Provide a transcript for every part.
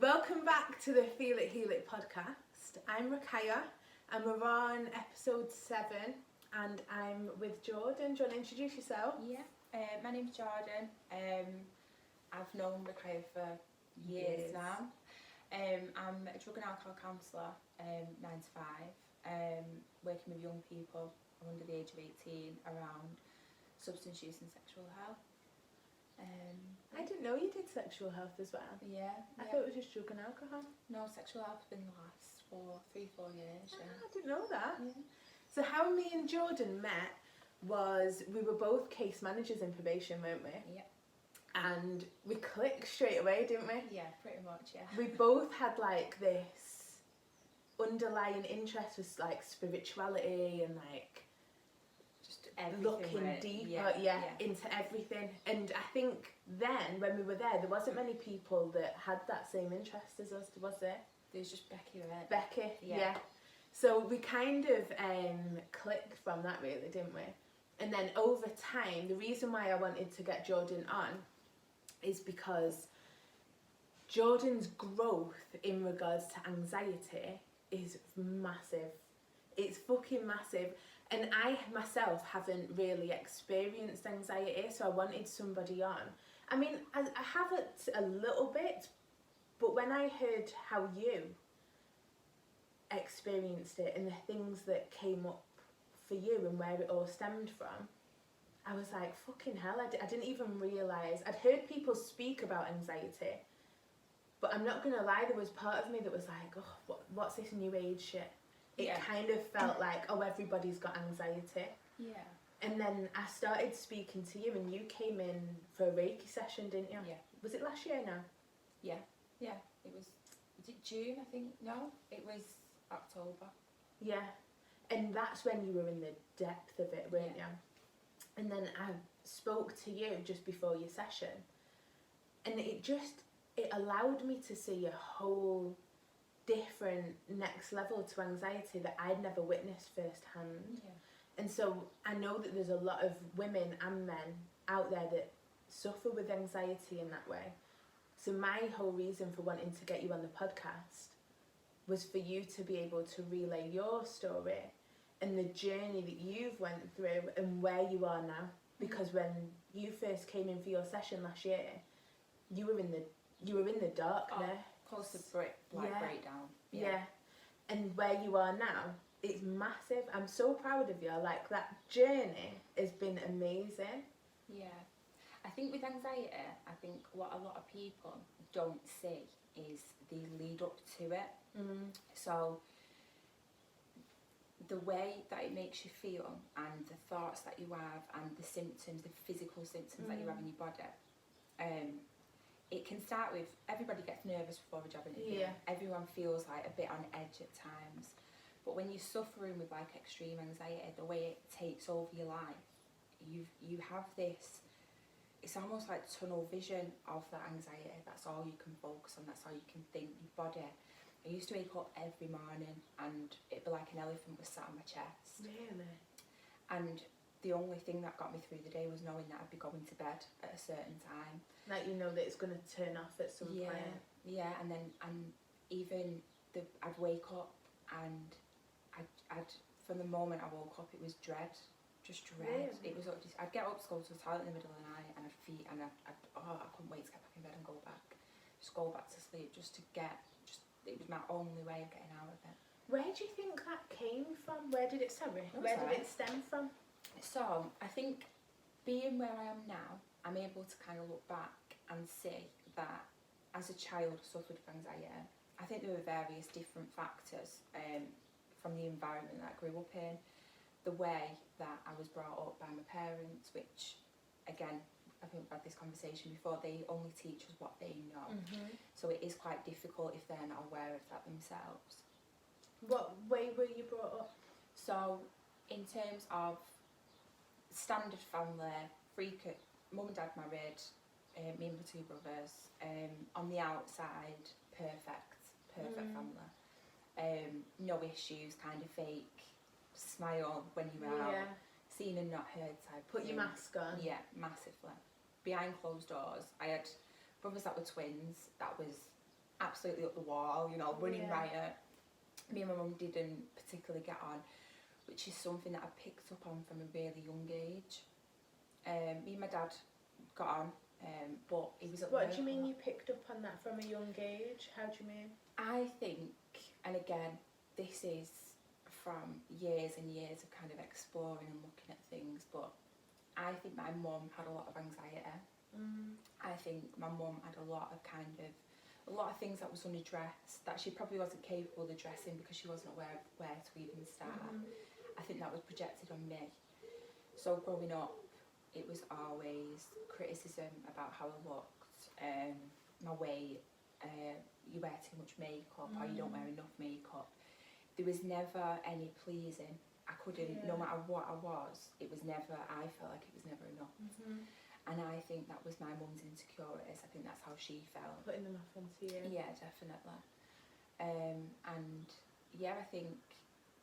Welcome back to the Feel It Heal It podcast. I'm Rakaya and we're on episode 7 and I'm with Jordan. Do you want to introduce yourself? Yeah, my name's Jordan. I've known Rakaya for years now. I'm a drug and alcohol counsellor, 9 to 5, working with young people under the age of 18 around substance use and sexual health. I didn't know you did sexual health as well. Yeah. I thought it was just drug and alcohol. No, sexual health's been the last 3-4 years. Yeah. I didn't know that. Yeah. So how me and Jordan met was we were both case managers in probation, weren't we? Yeah. And we clicked straight away, didn't we? Yeah, pretty much, yeah. We both had like this underlying interest with like spirituality and like Just everything. looking deeper into everything. And I think then when we were there wasn't many people that had that same interest as us, was there? There was just Becky, right? Becky, Yeah. yeah. So we kind of clicked from that really, didn't we? And then over time, the reason why I wanted to get Jordan on is because Jordan's growth in regards to anxiety is massive. It's fucking massive. And I myself haven't really experienced anxiety, so I wanted somebody on. I mean, I have it a little bit, but when I heard how you experienced it and the things that came up for you and where it all stemmed from, I was like, fucking hell, I didn't even realise. I'd heard people speak about anxiety, but I'm not going to lie, there was part of me that was like, oh, what's this new age shit? It kind of felt like, oh, everybody's got anxiety. Yeah. And then I started speaking to you and you came in for a Reiki session, didn't you? Yeah. Was it last year now? Yeah. Yeah. Was it June, I think? No, it was October. Yeah. And that's when you were in the depth of it, weren't you? And then I spoke to you just before your session. And it allowed me to see a whole different next level to anxiety that I'd never witnessed firsthand. Yeah. And so I know that there's a lot of women and men out there that suffer with anxiety in that way. So my whole reason for wanting to get you on the podcast was for you to be able to relay your story and the journey that you've went through and where you are now. Because when you first came in for your session last year, you were in the darkness. Close to breakdown. Yeah. And where you are now, it's massive. I'm so proud of you. Like, that journey has been amazing. Yeah. I think with anxiety, I think what a lot of people don't see is the lead up to it. So the way that it makes you feel and the thoughts that you have and the symptoms, the physical symptoms that you have in your body, it can start with, everybody gets nervous before a job interview. Yeah. Everyone feels like a bit on edge at times. But when you're suffering with like extreme anxiety, the way it takes over your life, you have this, it's almost like tunnel vision of that anxiety. That's all you can focus on, that's all you can think, your body. I used to wake up every morning and it'd be like an elephant was sat on my chest. Really? And the only thing that got me through the day was knowing that I'd be going to bed at a certain time. Like, you know that it's going to turn off at some point. Yeah, and even I'd wake up and I'd from the moment I woke up it was dread, just dread. Really? It was I'd get up to go to the toilet in the middle of the night and I couldn't wait to get back in bed and go back to sleep just to get, it was my only way of getting out of it. Where do you think that came from? Where did it stem from? So I think being where I am now, I'm able to kind of look back and see that as a child I suffered with anxiety. I think there were various different factors from the environment that I grew up in, the way that I was brought up by my parents, which again, I think we've had this conversation before, they only teach us what they know. So it is quite difficult if they're not aware of that themselves. What way were you brought up? So in terms of standard family, mum and dad married, me and my 2 brothers, on the outside, perfect family. No issues, kind of fake, smile when you're out, seen and not heard type. Put your mask on. Yeah, massively. Behind closed doors, I had brothers that were twins, that was absolutely up the wall, you know, running Yeah. riot. Me and my mum didn't particularly get on, which is something that I picked up on from a really young age. Me and my dad got on, but he was at work. What do you mean you picked up on that from a young age? How do you mean? I think, and again, this is from years and years of kind of exploring and looking at things, but I think my mum had a lot of anxiety. I think my mum had a lot of things that was unaddressed that she probably wasn't capable of addressing because she wasn't aware of where to even start. I think that was projected on me. So growing up, it was always criticism about how I looked, my weight, you wear too much makeup or you don't wear enough makeup. There was never any pleasing. I couldn't, no matter what I was, I felt like it was never enough. And I think that was my mum's insecurities. I think that's how she felt. Putting them off onto you. Yeah, definitely. And yeah, I think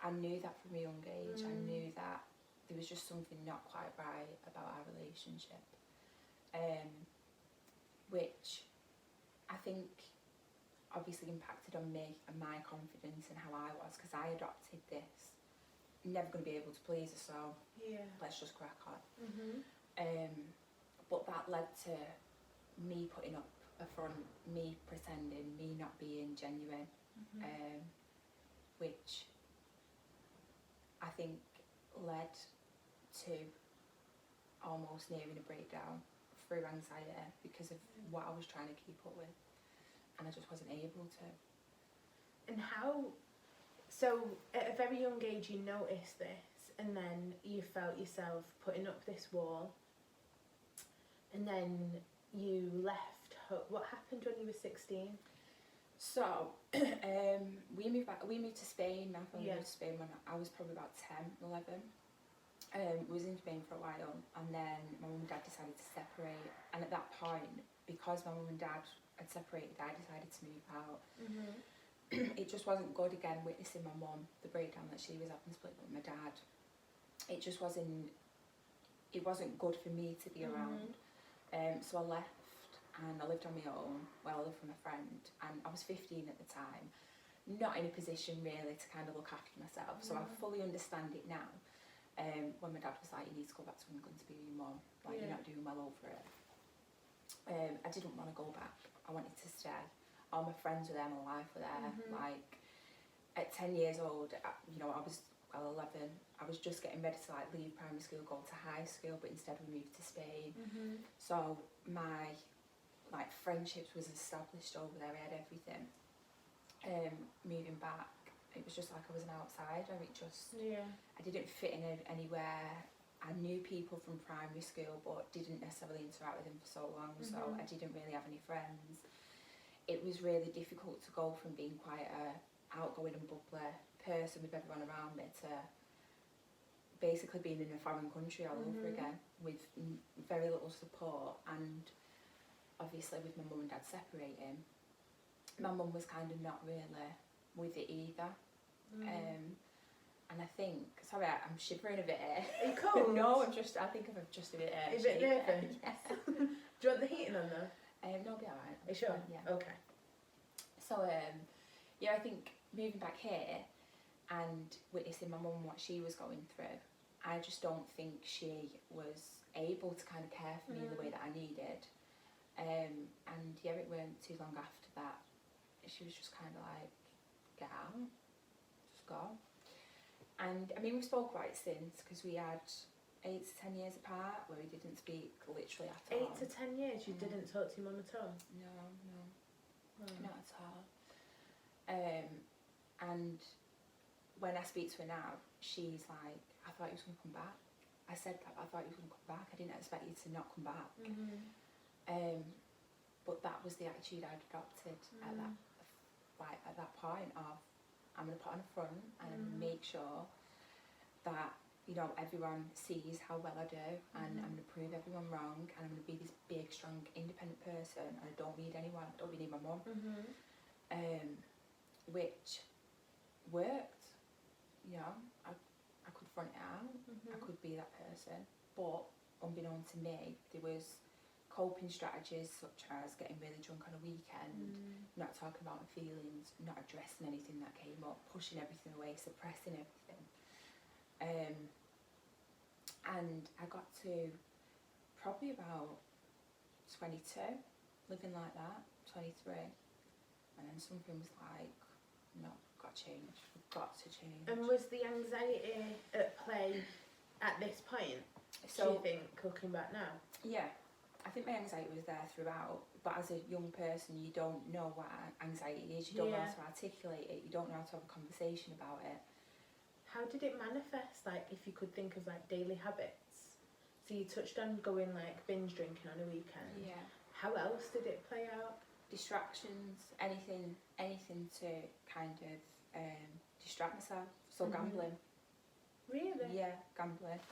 I knew that from a young age. I knew that there was just something not quite right about our relationship, which I think obviously impacted on me and my confidence and how I was, because I adopted this. Never going to be able to please her, so let's just crack on. But that led to me putting up a front, me pretending, me not being genuine, which I think led to almost nearing a breakdown through anxiety because of what I was trying to keep up with, and I just wasn't able to. And how, so at a very young age you noticed this, and then you felt yourself putting up this wall, and then you left. What happened when you were 16? So, we moved to Spain. My family moved to Spain when I was probably about 10, 11. We was in Spain for a while, and then my mum and dad decided to separate. And at that point, because my mum and dad had separated, I decided to move out. It just wasn't good, again, witnessing my mum, the breakdown that she was having, split with my dad. It just wasn't good for me to be around. So I left and I lived on my own. Well, I lived with a friend, and I was 15 at the time, not in a position really to kind of look after myself. So I fully understand it now. When my dad was like, you need to go back to England to be with your mum, like you're not doing well over it. I didn't want to go back. I wanted to stay. All my friends were there, my life were there. Like at 10 years old, I was 11. I was just getting ready to like leave primary school, go to high school, but instead we moved to Spain. So my like friendships was established over there. I had everything. Moving back, it was just like I was an outsider. I didn't fit in anywhere. I knew people from primary school, but didn't necessarily interact with them for so long. So I didn't really have any friends. It was really difficult to go from being quite a outgoing and bubbly person with everyone around me to basically being in a foreign country all over again with very little support, and obviously with my mum and dad separating, my mum was kind of not really with it either. And I think, sorry, I'm shivering a bit here. Are you cold? No, I think I'm just a bit a bit nervous? Yeah. Do you want the heating on though? No, I'll be alright. Are you sure? Yeah. Okay. So, I think moving back here and witnessing my mum, what she was going through, I just don't think she was able to kind of care for me in the way that I needed. And it weren't too long after that, she was just kind of like, get out, just go. And I mean, we spoke about it since, because we had 8 to 10 years apart where we didn't speak literally at all. 8 to 10 years you didn't talk to your mum at all? No, not at all. And when I speak to her now, she's like, I thought you was going to come back. I said that, I thought you was going to come back. I didn't expect you to not come back. But that was the attitude I'd adopted at that point of, I'm going to put on a front and I'm going to make sure that, everyone sees how well I do, and I'm going to prove everyone wrong, and I'm going to be this big, strong, independent person, and I don't need anyone, I don't really need my mum. Which worked, I could front it out, I could be that person, but unbeknown to me, there was coping strategies such as getting really drunk on a weekend, not talking about my feelings, not addressing anything that came up, pushing everything away, suppressing everything. And I got to probably about 22, living like that, 23, and then something was like, no, got to change, we've got to change. And was the anxiety at play at this point, do you think, looking back now? Yeah, I think my anxiety was there throughout, but as a young person you don't know what anxiety is, you don't know how to articulate it, you don't know how to have a conversation about it. How did it manifest, like, if you could think of like daily habits? So you touched on going like binge drinking on a weekend. Yeah. How else did it play out? Distractions, anything to kind of distract myself. So gambling. Really? Yeah, gambling.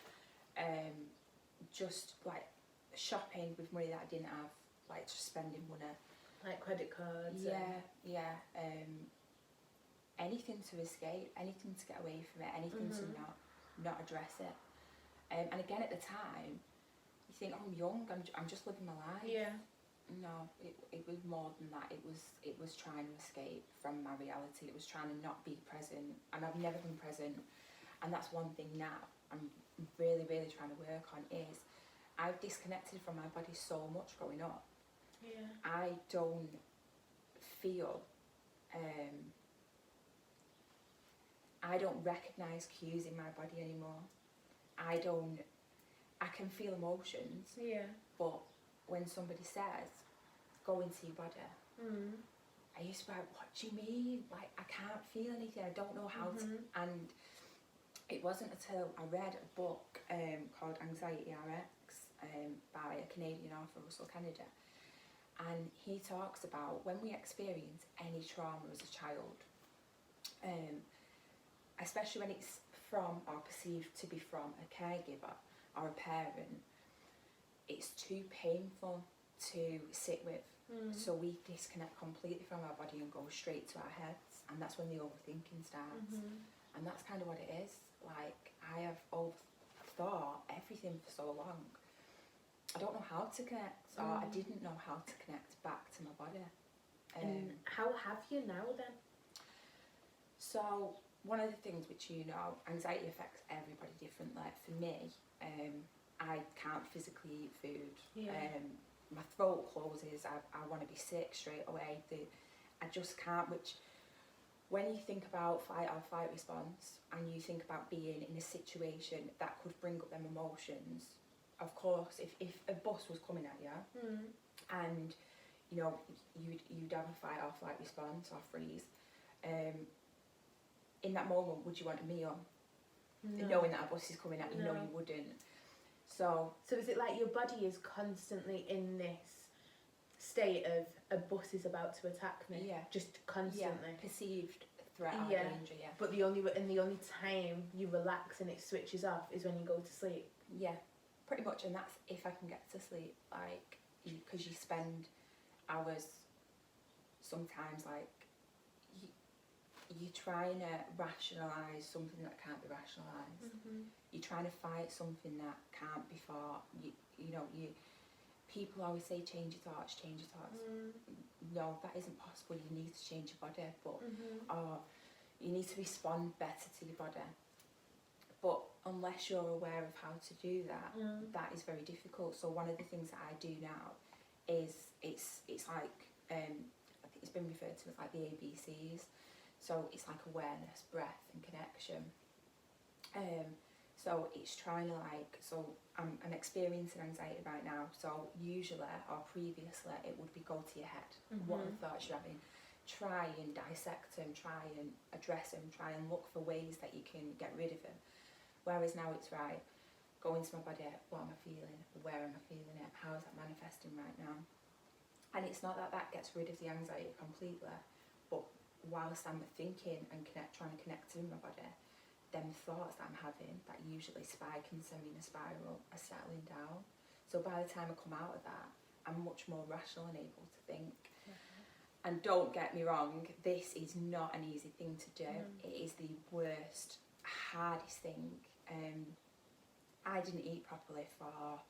Just like shopping with money that I didn't have, like just spending money. Like credit cards? Yeah. Anything to escape, anything to get away from it, anything to not address it. And again, at the time, you think, oh, I'm young, I'm just living my life. Yeah. No, it was more than that. It was trying to escape from my reality. It was trying to not be present, and I've never been present. And that's one thing now I'm really, really trying to work on is I've disconnected from my body so much growing up. Yeah. I don't feel, I don't recognise cues in my body anymore. I can feel emotions. Yeah. But when somebody says, go into your body, I used to be like, what do you mean? Like, I can't feel anything, I don't know how to. And it wasn't until I read a book called Anxiety RX by a Canadian author, Russell Kennedy. And he talks about when we experience any trauma as a child, especially when it's from or perceived to be from a caregiver or a parent, it's too painful to sit with. So we disconnect completely from our body and go straight to our heads, and that's when the overthinking starts. And that's kind of what it is. Like, I have overthought everything for so long. I don't know how to connect, or I didn't know how to connect back to my body. And how have you now then? So one of the things which you know, anxiety affects everybody differently. For me, I can't physically eat food. My throat closes, I want to be sick straight away. I just can't, which when you think about fight or flight response and you think about being in a situation that could bring up them emotions, of course, if a bus was coming at you and you know you'd have a fight or flight response or freeze, in that moment would you want a meal? No. Knowing that a bus is coming at you? No, you wouldn't. So is it like your body is constantly in this state of a bus is about to attack me? Yeah. Just constantly. Yeah. Perceived threat or danger, yeah. But the only time you relax and it switches off is when you go to sleep. Yeah, pretty much, and that's if I can get to sleep, like, because you spend hours sometimes, like, you're trying to rationalise something that can't be rationalised. You're trying to fight something that can't be fought. People always say change your thoughts. No, that isn't possible. You need to change your body, but or you need to respond better to your body. But unless you're aware of how to do that, that is very difficult. So one of the things that I do now is it's like I think it's been referred to as like the ABCs. So it's like awareness, breath and connection. So it's trying to I'm experiencing anxiety right now. So usually or previously it would be go to your head. What are the thoughts you're having? Try and dissect them, try and address them, try and look for ways that you can get rid of them. Whereas now it's right, go into my body, what am I feeling? Where am I feeling it? How is that manifesting right now? And it's not that gets rid of the anxiety completely, but whilst I'm thinking and trying to connect to my body, them thoughts that I'm having that usually spike and send me in a spiral are settling down. So by the time I come out of that, I'm much more rational and able to think. And don't get me wrong, this is not an easy thing to do. It is the worst, hardest thing. I didn't eat properly for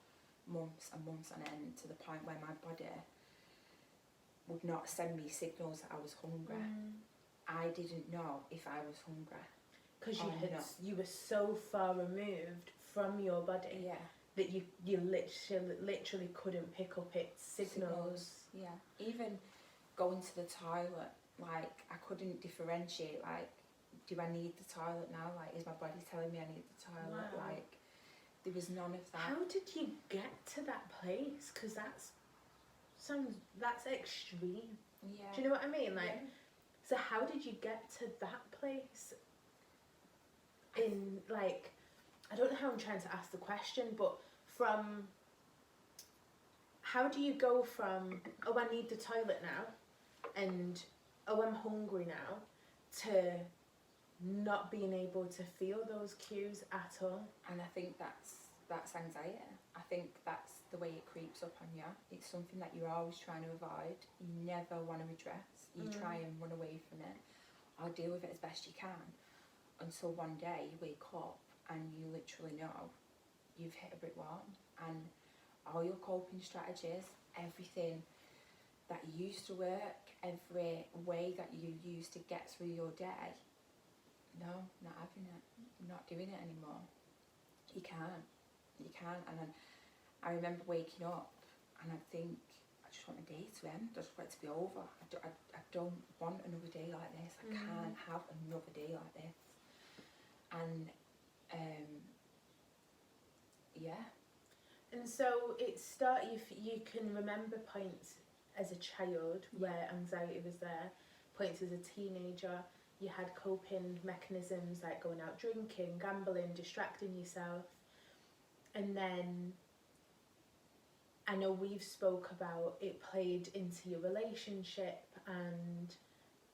months and months on end, to the point where my body would not send me signals that I was hungry. I didn't know if I was hungry. Because Oh, no. you were so far removed from your body Yeah. that you literally couldn't pick up its signals. Yeah. Even going to the toilet, like, I couldn't differentiate, like, do I need the toilet now? Like, is my body telling me I need the toilet? Wow. Like, there was none of that. How did you get to that place? Because that's extreme. Yeah. Do you know what I mean? Like, Yeah. so how did you get to that place? In, like, I don't know how I'm trying to ask the question, but from, how do you go from, oh, I need the toilet now, and, oh, I'm hungry now, to not being able to feel those cues at all? And I think that's anxiety. I think that's the way it creeps up on you. It's something that you're always trying to avoid. You never want to address. You try and run away from it, or deal with it as best you can, until one day you wake up and you literally know you've hit a brick wall, and all your coping strategies, everything that used to work, every way that you used to get through your day, no, not having it, not doing it anymore. You can't. And then I remember waking up and I'd think, I just want a day to end, I just want it to be over. I don't want another day like this. I can't have another day like this. And yeah. And so you can remember points as a child where anxiety was there, points as a teenager, you had coping mechanisms like going out drinking, gambling, distracting yourself. And then I know we've spoke about it played into your relationship, and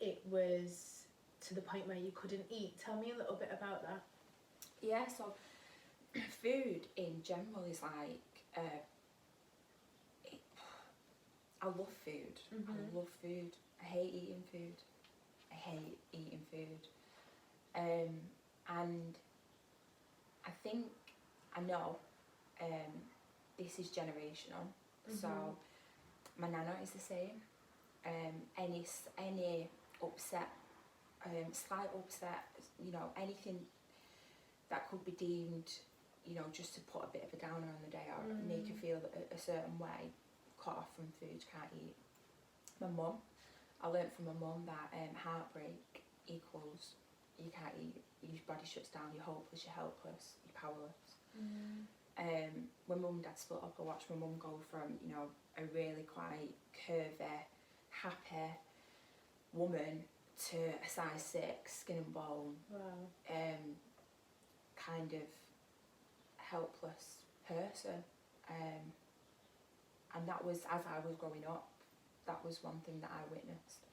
it was to the point where you couldn't eat. Tell me a little bit about that. Yeah, so food in general is like, I love food. I love food. I hate eating food. And I think, I know, this is generational. So my nana is the same. Any upset, slight upset, you know, anything that could be deemed, you know, just to put a bit of a downer on the day or make you feel a certain way, cut off from food, can't eat. My mum, I learnt from my mum that heartbreak equals you can't eat, your body shuts down, you're hopeless, you're helpless, you're powerless. When mum and dad split up, I watched my mum go from, you know, a really quite curvy, happy woman to a size 6, skin and bone, kind of helpless person. And that was, as I was growing up, that was one thing that I witnessed.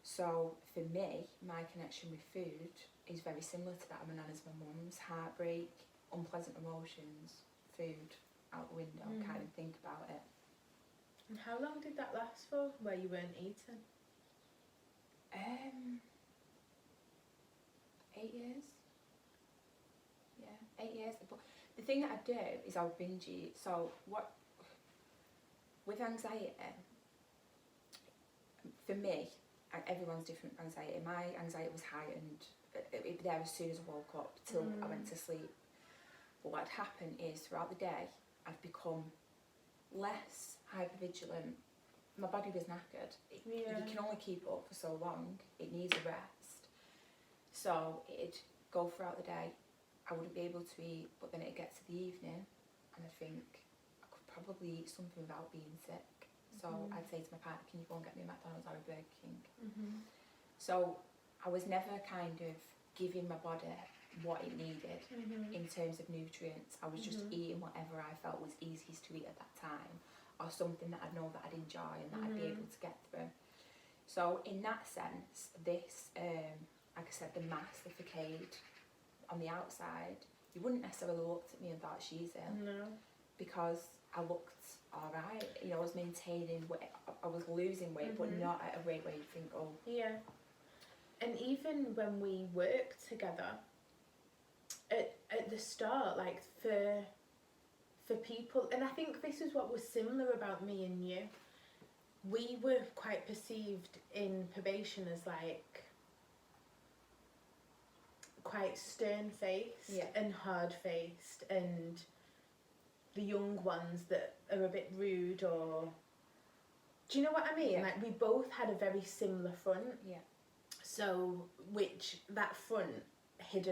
So for me, my connection with food is very similar to that of my nana's, my mum's. Heartbreak, unpleasant emotions, food out the window, can't even think about it. And how long did that last for, where you weren't eating? 8 years. Yeah, 8 years. But the thing that I do is I'll binge eat. So with anxiety, for me, and everyone's different anxiety. My anxiety was heightened. It there as soon as I woke up till I went to sleep. But what had happened is throughout the day, I've become less hypervigilant. My body was knackered. You can only keep it up for so long. It needs a rest. So it'd go throughout the day. I wouldn't be able to eat, but then it'd get to the evening and I'd think I could probably eat something without being sick. So I'd say to my partner, can you go and get me a McDonald's or a Burger King? So I was never kind of giving my body what it needed in terms of nutrients. I was just eating whatever I felt was easiest to eat at that time, or something that I'd know that I'd enjoy and that I'd be able to get through. So in that sense, this, like I said, the mask, the facade on the outside, you wouldn't necessarily looked at me and thought she's ill. No. Because I looked alright, you know, I was maintaining weight, I was losing weight, but not at a rate where you think, oh. Yeah. And even when we worked together, at the start, like for for people, and I think this is what was similar about me and you. We were quite perceived in probation as like quite stern-faced and hard-faced, and the young ones that are a bit rude, or do you know what I mean? Like we both had a very similar front. Yeah. So which that front hid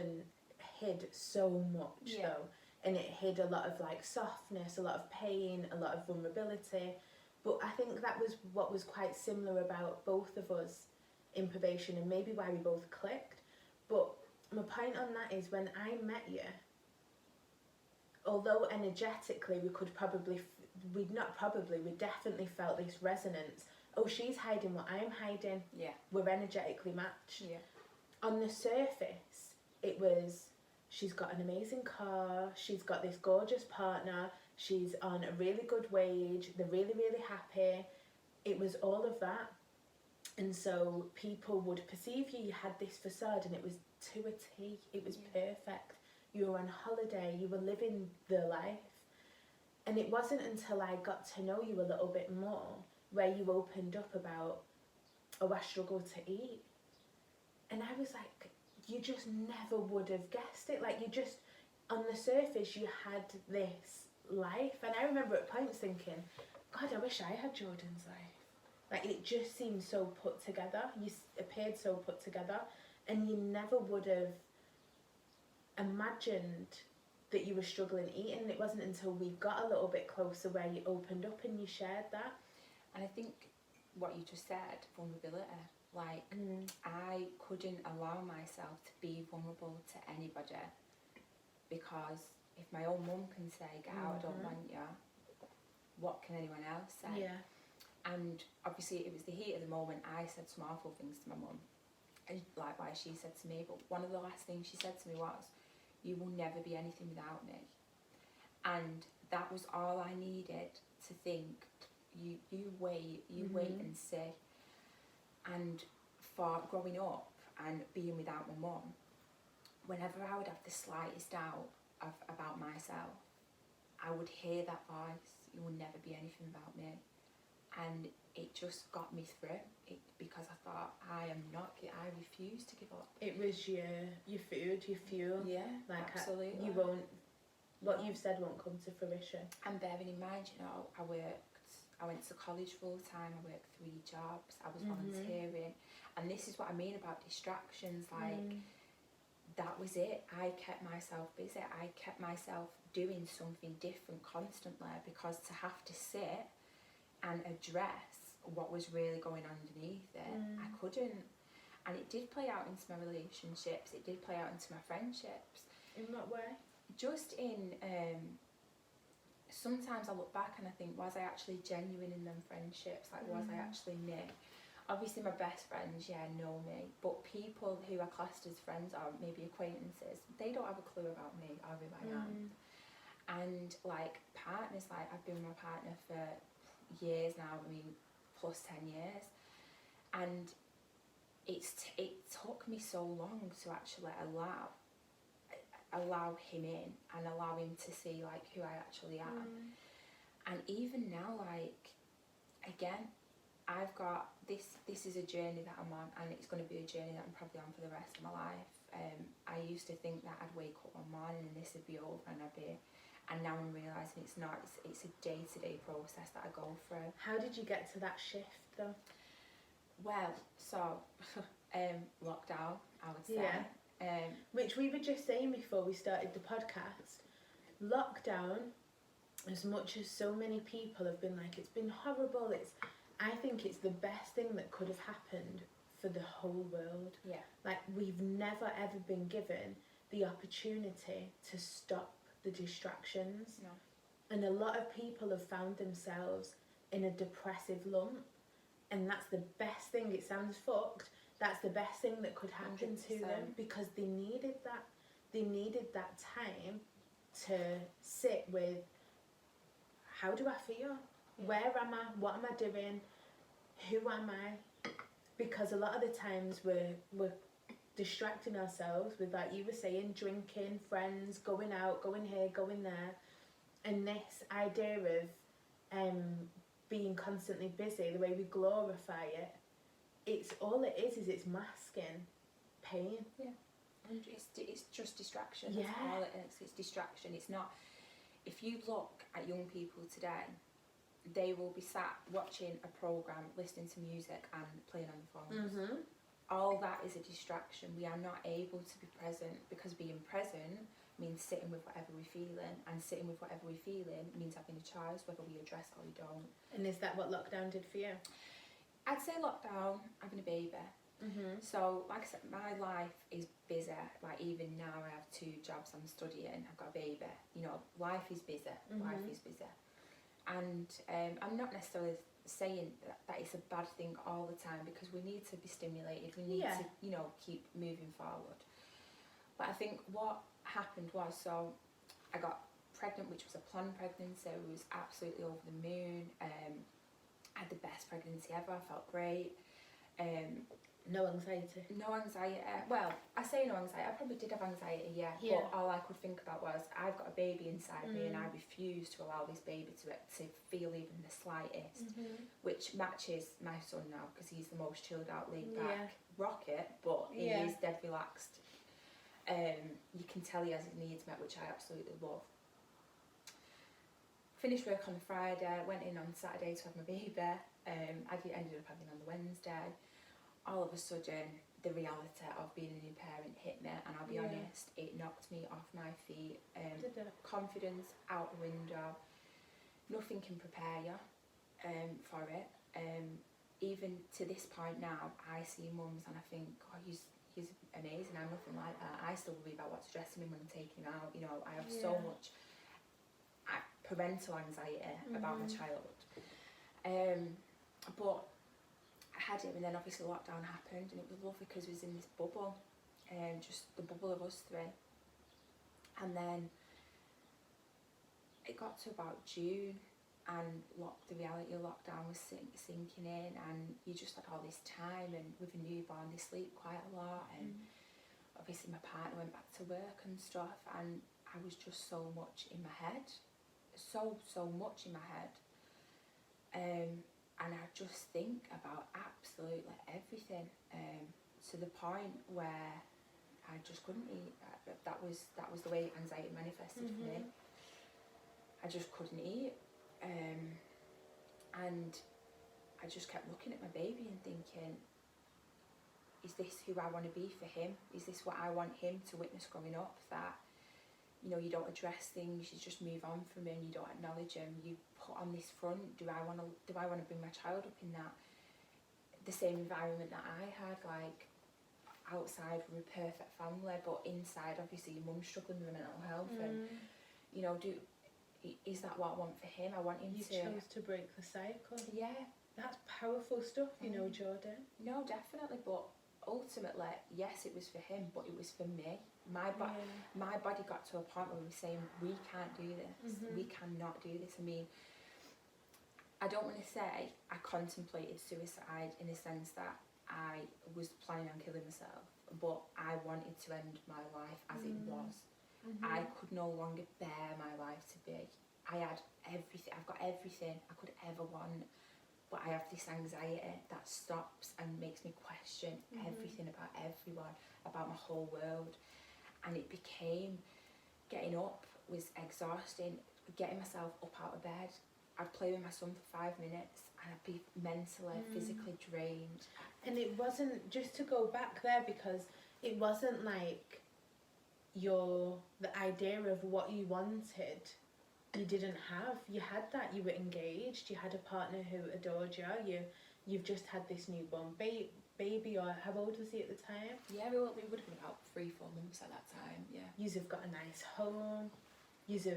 so much though, and it hid a lot of like softness, a lot of pain, a lot of vulnerability. But I think that was what was quite similar about both of us in probation, and maybe why we both clicked. But my point on that is, when I met you, although energetically we could probably, we definitely felt this resonance. Oh, she's hiding what I'm hiding. Yeah. We're energetically matched. Yeah. On the surface, it was, she's got an amazing car, she's got this gorgeous partner, she's on a really good wage, they're really, really happy. It was all of that. And so people would perceive you had this facade, and it was to a T. It was perfect. You were on holiday, you were living the life. And it wasn't until I got to know you a little bit more where you opened up about, oh, I struggle to eat. And I was like, you just never would have guessed it. Like, you just, on the surface, you had this life. And I remember at points thinking, God, I wish I had Jordan's life. Like, it just seemed so put together. You appeared so put together. And you never would have imagined that you were struggling eating. It wasn't until we got a little bit closer where you opened up and you shared that. And I think what you just said, vulnerability, like I couldn't allow myself to be vulnerable to anybody, because if my own mum can say, get out, I don't want you, what can anyone else say? Yeah. And obviously it was the heat of the moment. I said some awful things to my mum, and likewise she said to me, but one of the last things she said to me was, you will never be anything without me. And that was all I needed to think. You wait and see. And for growing up and being without my mum, whenever I would have the slightest doubt about myself, I would hear that voice, you will never be anything without me. And it just got me through it, because I thought, I refuse to give up. It was your food, your fuel. Yeah, like absolutely. You won't, what you've said won't come to fruition. And bearing in mind, you know, I went to college full time, I worked 3 jobs, I was volunteering, and this is what I mean about distractions, like that was it. I kept myself busy, I kept myself doing something different constantly, because to have to sit and address what was really going on underneath it, I couldn't. And it did play out into my relationships, it did play out into my friendships. In what way? Just in, sometimes I look back and I think, was I actually genuine in them friendships? Like, was I actually me? Obviously my best friends, know me, but people who are classed as friends or maybe acquaintances, they don't have a clue about me or who I am. And like partners, like I've been with my partner for years now, I mean plus 10 years, and it took me so long to actually allow him in and allow him to see like who I actually am. And even now, like, again, I've got this is a journey that I'm on, and it's going to be a journey that I'm probably on for the rest of my life. I used to think that I'd wake up one morning and this would be over and and now I'm realising it's not. It's a day-to-day process that I go through. How did you get to that shift though? Well, so lockdown, I would say. Which we were just saying before we started the podcast. Lockdown, as much as so many people have been like, it's been horrible, I think it's the best thing that could have happened for the whole world. Yeah. Like, we've never ever been given the opportunity to stop the distractions. No. And a lot of people have found themselves in a depressive lump, and that's the best thing. It sounds fucked. That's the best thing that could happen 100%. to them, because they needed that. They needed that time to sit with, how do I feel? Yeah. Where am I? What am I doing? Who am I? Because a lot of the times we're distracting ourselves with, like you were saying, drinking, friends, going out, going here, going there, And this idea of being constantly busy, the way we glorify it, it's all it is it's masking pain. Yeah. And it's just distraction. That's all it is. It's distraction. It's not. If you look at young people today, they will be sat watching a programme, listening to music and playing on the phones. Mm-hmm. All that is a distraction. We are not able to be present, because being present means sitting with whatever we're feeling, and sitting with whatever we're feeling means having a choice whether we address it or we don't. And is that what lockdown did for you? I'd say lockdown, having a baby. Mm-hmm. So, like I said, my life is busy. Like, even now I have 2 jobs, I'm studying, I've got a baby. You know, life is busy. Life is busy. And I'm not necessarily saying that it's a bad thing all the time, because we need to be stimulated. We need to, you know, keep moving forward. But I think what happened was, so I got pregnant, which was a planned pregnancy. I was absolutely over the moon. I had the best pregnancy ever. I felt great. No anxiety. No anxiety. Well, I say no anxiety. I probably did have anxiety, yeah. But all I could think about was, I've got a baby inside me, and I refuse to allow this baby to feel even the slightest. Which matches my son now, because he's the most chilled out, laid back rocket, but he is dead relaxed. You can tell he has his needs met, which I absolutely love. Finished work on a Friday, went in on Saturday to have my baby. I ended up having on the Wednesday. All of a sudden, the reality of being a new parent hit me, and I'll be honest, it knocked me off my feet. Confidence out the window. Nothing can prepare you for it. Even to this point now, I see mums and I think, oh, he's amazing. I'm nothing like that. I still worry about what to dress him in when I'm taking him out. You know, I have so much parental anxiety about my child. But I had him, and then obviously lockdown happened, and it was lovely because we was in this bubble, just the bubble of us 3. And then it got to about June, and the reality of lockdown was sinking in, and you just had all this time, and with a newborn they sleep quite a lot, and obviously my partner went back to work and stuff, and I was just so much in my head, so much in my head. And I just think about absolutely everything, to the point where I just couldn't eat. That was the way anxiety manifested for me. I just couldn't eat, and I just kept looking at my baby and thinking, is this who I want to be for him? Is this what I want him to witness growing up? That, you know, you don't address things, you just move on from him, you don't acknowledge him, you put on this front. Do I want to bring my child up in the same environment that I had? Like, outside we're a perfect family, but inside obviously your mum's struggling with mental health, and you know, is that what I want for him? I want him You chose to break the cycle. Yeah. That's powerful stuff, you know, Jordan. No, definitely, but ultimately, yes, it was for him, but it was for me. My body got to a point where we were saying, we can't do this. We cannot do this. I mean, I don't want to say I contemplated suicide in the sense that I was planning on killing myself, but I wanted to end my life as it was. I could no longer bear my life to be. I had everything, I've got everything I could ever want, but I have this anxiety that stops and makes me question everything about everyone, about my whole world. And it became, getting up was exhausting, getting myself up out of bed. I'd play with my son for 5 minutes and I'd be mentally, physically drained. And it wasn't, just to go back there, because it wasn't like the idea of what you wanted, you didn't have. You had that, you were engaged, you had a partner who adored you, you've just had this newborn baby, or how old was he at the time? Yeah, we would have been about 3-4 months at that time, yeah. You've got a nice home, you've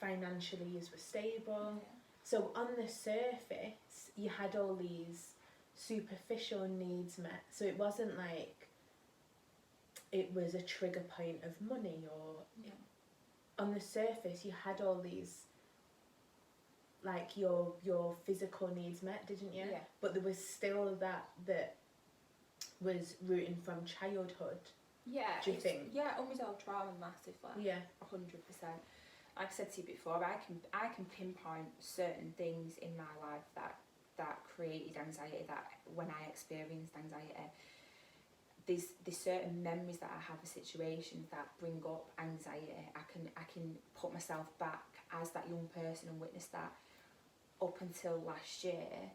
financially you were stable. Yeah. So on the surface, you had all these superficial needs met. So it wasn't like it was a trigger point of money, or on the surface you had all these, like your physical needs met, didn't you? Yeah. But there was still that was rooting from childhood. Yeah. Do you think? Yeah, unresolved trauma massively. Yeah. 100%. like I said to you before, I can pinpoint certain things in my life that created anxiety. That when I experienced anxiety, there's certain memories that I have of situations that bring up anxiety. I can put myself back as that young person and witness that. Up until last year,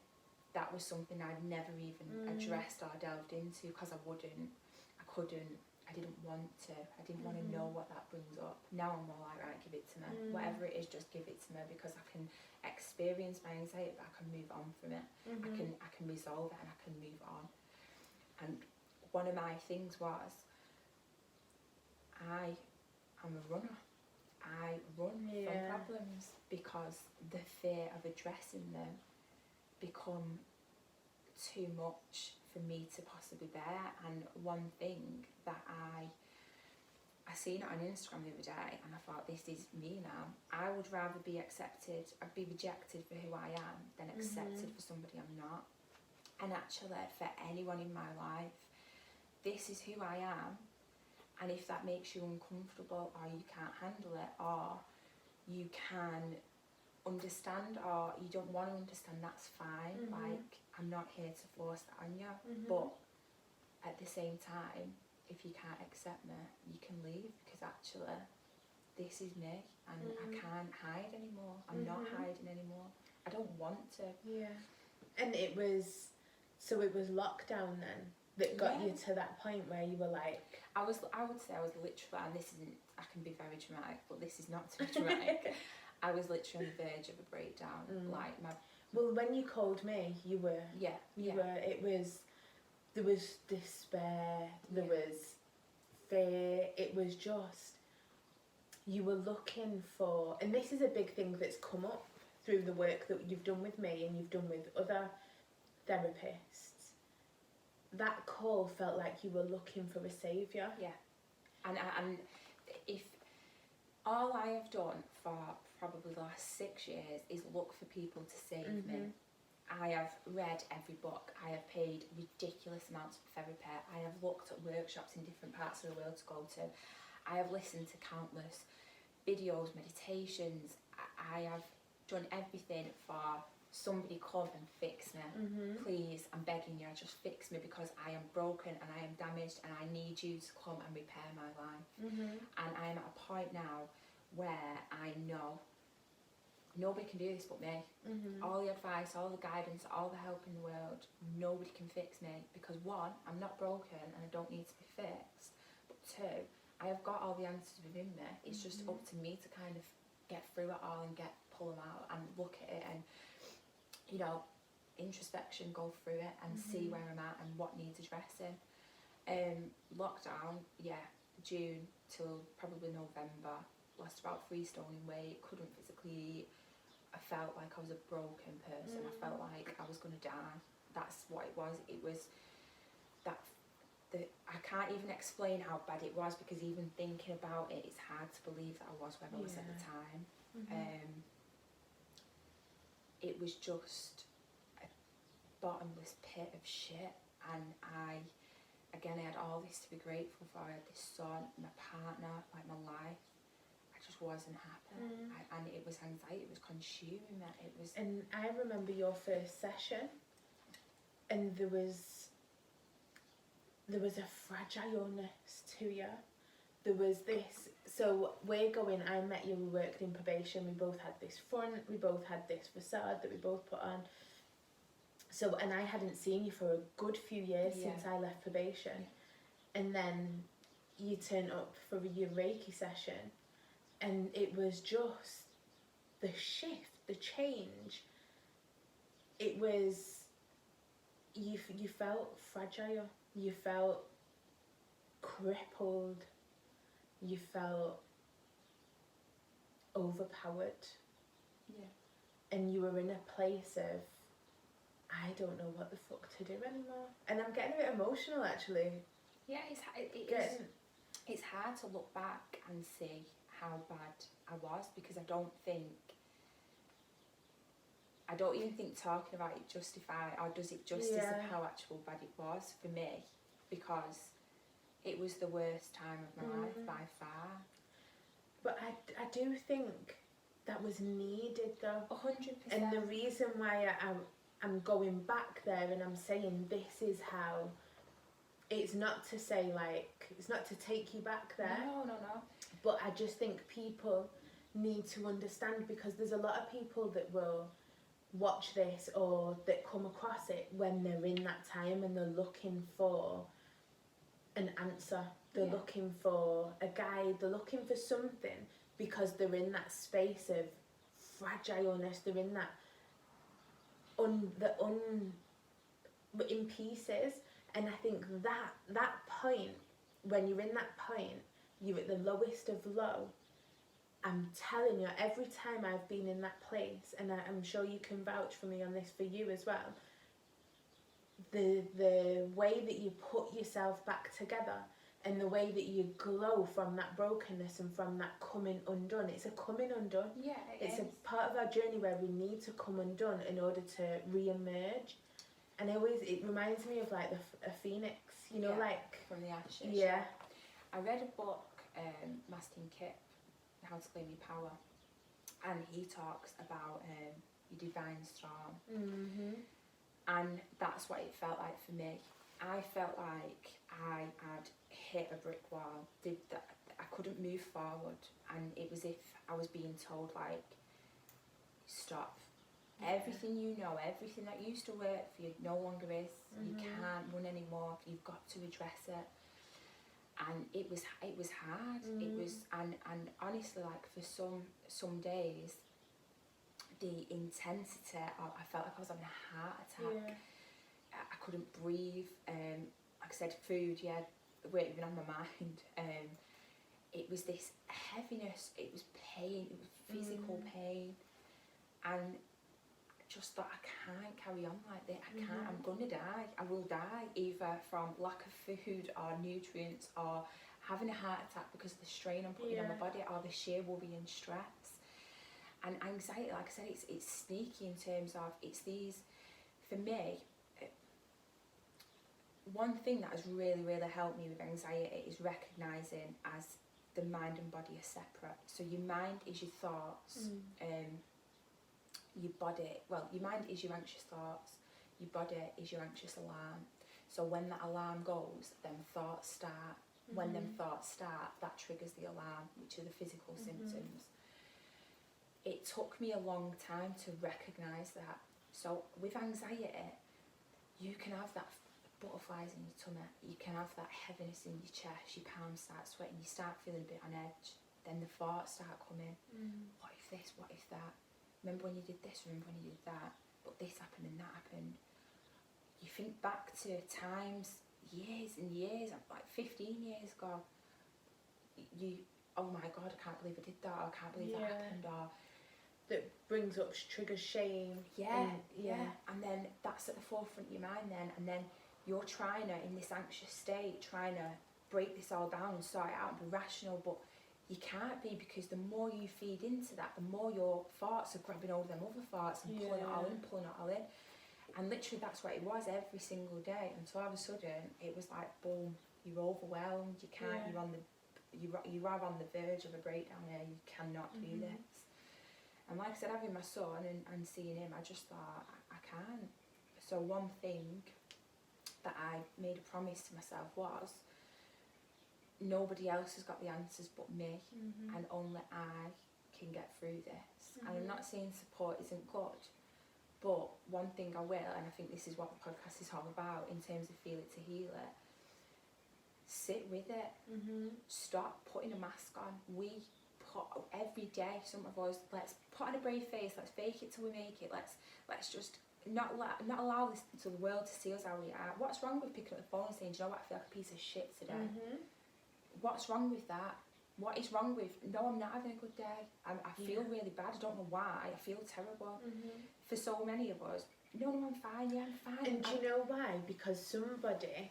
that was something I'd never even addressed or delved into because I couldn't, I didn't want to. I didn't want to know what that brings up. Now I'm more like, right, give it to me. Whatever it is, just give it to me, because I can experience my anxiety, but I can move on from it. I can resolve it and I can move on. And one of my things was, I am a runner. I run from problems because the fear of addressing them become too much for me to possibly bear. And one thing that I seen it on Instagram the other day, and I thought, this is me now. I would rather be accepted, I'd be rejected for who I am than accepted for somebody I'm not. And actually, for anyone in my life, this is who I am. And if that makes you uncomfortable, or you can't handle it, or you can understand, or you don't want to understand, that's fine. Like, I'm not here to force that on you. But at the same time, if you can't accept me, you can leave, because actually this is me, and I can't hide anymore. I'm not hiding anymore. I don't want to. Yeah. And it was lockdown then that got you to that point where you were like... I would say I was literally, and this isn't, I can be very dramatic, but this is not to be dramatic. I was literally on the verge of a breakdown. Like Well, when you called me, you were... There was despair, there was fear, it was just... You were looking for... And this is a big thing that's come up through the work that you've done with me and you've done with other therapists. That call felt like you were looking for a saviour. Yeah. And if all I have done for probably the last 6 years is look for people to save me. I have read every book. I have paid ridiculous amounts for therapy. I have looked at workshops in different parts of the world to go to. I have listened to countless videos, meditations. I have done everything for somebody come and fix me. Please, I'm begging you, just fix me, because I am broken and I am damaged and I need you to come and repair my life. And I am at a point now where I know nobody can do this but me. All the advice, all the guidance, all the help in the world, nobody can fix me, because one, I'm not broken and I don't need to be fixed, but two, I have got all the answers within me. It's just up to me to kind of get through it all and pull them out and look at it and, you know, introspection, go through it and see where I'm at and what needs addressing. Lockdown, June till probably November, lost about 3 stone in weight, couldn't physically eat. I felt like I was a broken person. I felt like I was going to die. That's what it was. It was that I can't even explain how bad it was, because even thinking about it, it's hard to believe that I was where I was at the time. It was just a bottomless pit of shit, and I had all this to be grateful for. I had this son, my partner, like my life. I just wasn't happy, and it was anxiety. It was consuming me. It was. And I remember your first session, and there was a fragileness to you. There was this. So I met you, we worked in probation, we both had this front, we both had this facade that we both put on. So, and I hadn't seen you for a good few years since I left probation. And then you turned up for your Reiki session, and it was just the shift, the change. It was, you felt fragile, you felt crippled, you felt overpowered. And you were in a place of, I don't know what the fuck to do anymore. And I'm getting a bit emotional, actually. Yeah, it's hard to look back and see how bad I was, because I don't even think talking about it does it justice of how actual bad it was for me, because it was the worst time of my life by far. But I do think that was needed though. 100%. And the reason why I'm going back there and I'm saying this is how, it's not to say like, it's not to take you back there. No. But I just think people need to understand, because there's a lot of people that will watch this or that come across it when they're in that time and they're looking for an answer. They're looking for a guide, they're looking for something, because they're in that space of fragileness, they're in that in pieces. And I think that point, when you're in that point, you're at the lowest of low. I'm telling you, every time I've been in that place, and I'm sure you can vouch for me on this, for you as well, the way that you put yourself back together and the way that you glow from that brokenness and from that coming undone, it's a coming undone. Yeah, It's a part of our journey where we need to come undone in order to re-emerge. And it reminds me of like a phoenix, you know, like from the ashes. Yeah. I read a book, Mastin Kipp, How to Claim Your Power, and he talks about your divine storm. Mm-hmm. And that's what it felt like for me. I felt like I had hit a brick wall. I couldn't move forward, and it was if I was being told like, stop. Yeah. Everything you know, everything that used to work for you no longer is. You can't run anymore. You've got to address it. And it was hard. It was, and honestly, like for some days, the intensity of, I felt like I was having a heart attack. Yeah. I couldn't breathe. Like I said, food, weren't even on my mind. It was this heaviness. It was pain. It was physical pain, and I just thought, I can't carry on like this. I can't. I'm gonna die. I will die either from lack of food or nutrients, or having a heart attack because of the strain I'm putting on my body, or the sheer worry and stress. And anxiety, like I said, it's sneaky in terms of, it's these, for me, one thing that has really, really helped me with anxiety is recognising as the mind and body are separate. So your mind is your thoughts, your body, your mind is your anxious thoughts, your body is your anxious alarm. So when that alarm goes, then thoughts start. When them thoughts start, that triggers the alarm, which are the physical symptoms. It took me a long time to recognise that. So with anxiety, you can have that butterflies in your tummy, you can have that heaviness in your chest, your palms start sweating, you start feeling a bit on edge, then the thoughts start coming. What if this, what if that? Remember when you did this, remember when you did that? But this happened and that happened. You think back to times, years and years, like 15 years ago, oh my God, I can't believe I did that, or I can't believe that happened, or that brings up, triggers shame. And then that's at the forefront of your mind then, and then you're trying to, in this anxious state, trying to break this all down and sort it out and be rational, but you can't be, because the more you feed into that, the more your thoughts are grabbing all them other thoughts and pulling it all in. And literally that's what it was every single day, until all of a sudden it was like, boom, you're overwhelmed, you can't, you are on the verge of a breakdown here, you cannot do this. And like I said, having my son and seeing him, I just thought, I can't. So one thing that I made a promise to myself was, nobody else has got the answers but me, and only I can get through this. And I'm not saying support isn't good, but one thing I will, and I think this is what the podcast is all about in terms of feel it to heal it, sit with it. Stop putting a mask on. We put every day, some of us, let's put on a brave face, let's fake it till we make it, let's just not allow this to the world to see us how we are. What's wrong with picking up the phone and saying, do you know what, I feel like a piece of shit today? What's wrong with that? What is wrong with, no, I'm not having a good day, I feel really bad, I don't know why, I feel terrible. For so many of us, no, I'm fine, I'm fine. And do you know why? Because somebody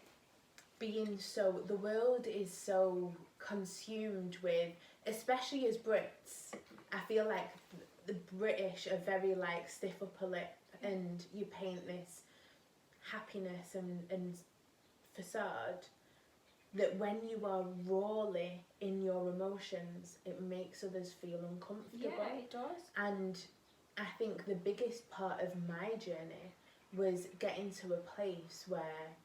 being so, the world is so consumed with, especially as Brits, I feel like the British are very like stiff upper lip, and you paint this happiness and facade, that when you are rawly in your emotions, it makes others feel uncomfortable. Yeah, it does. And I think the biggest part of my journey was getting to a place where,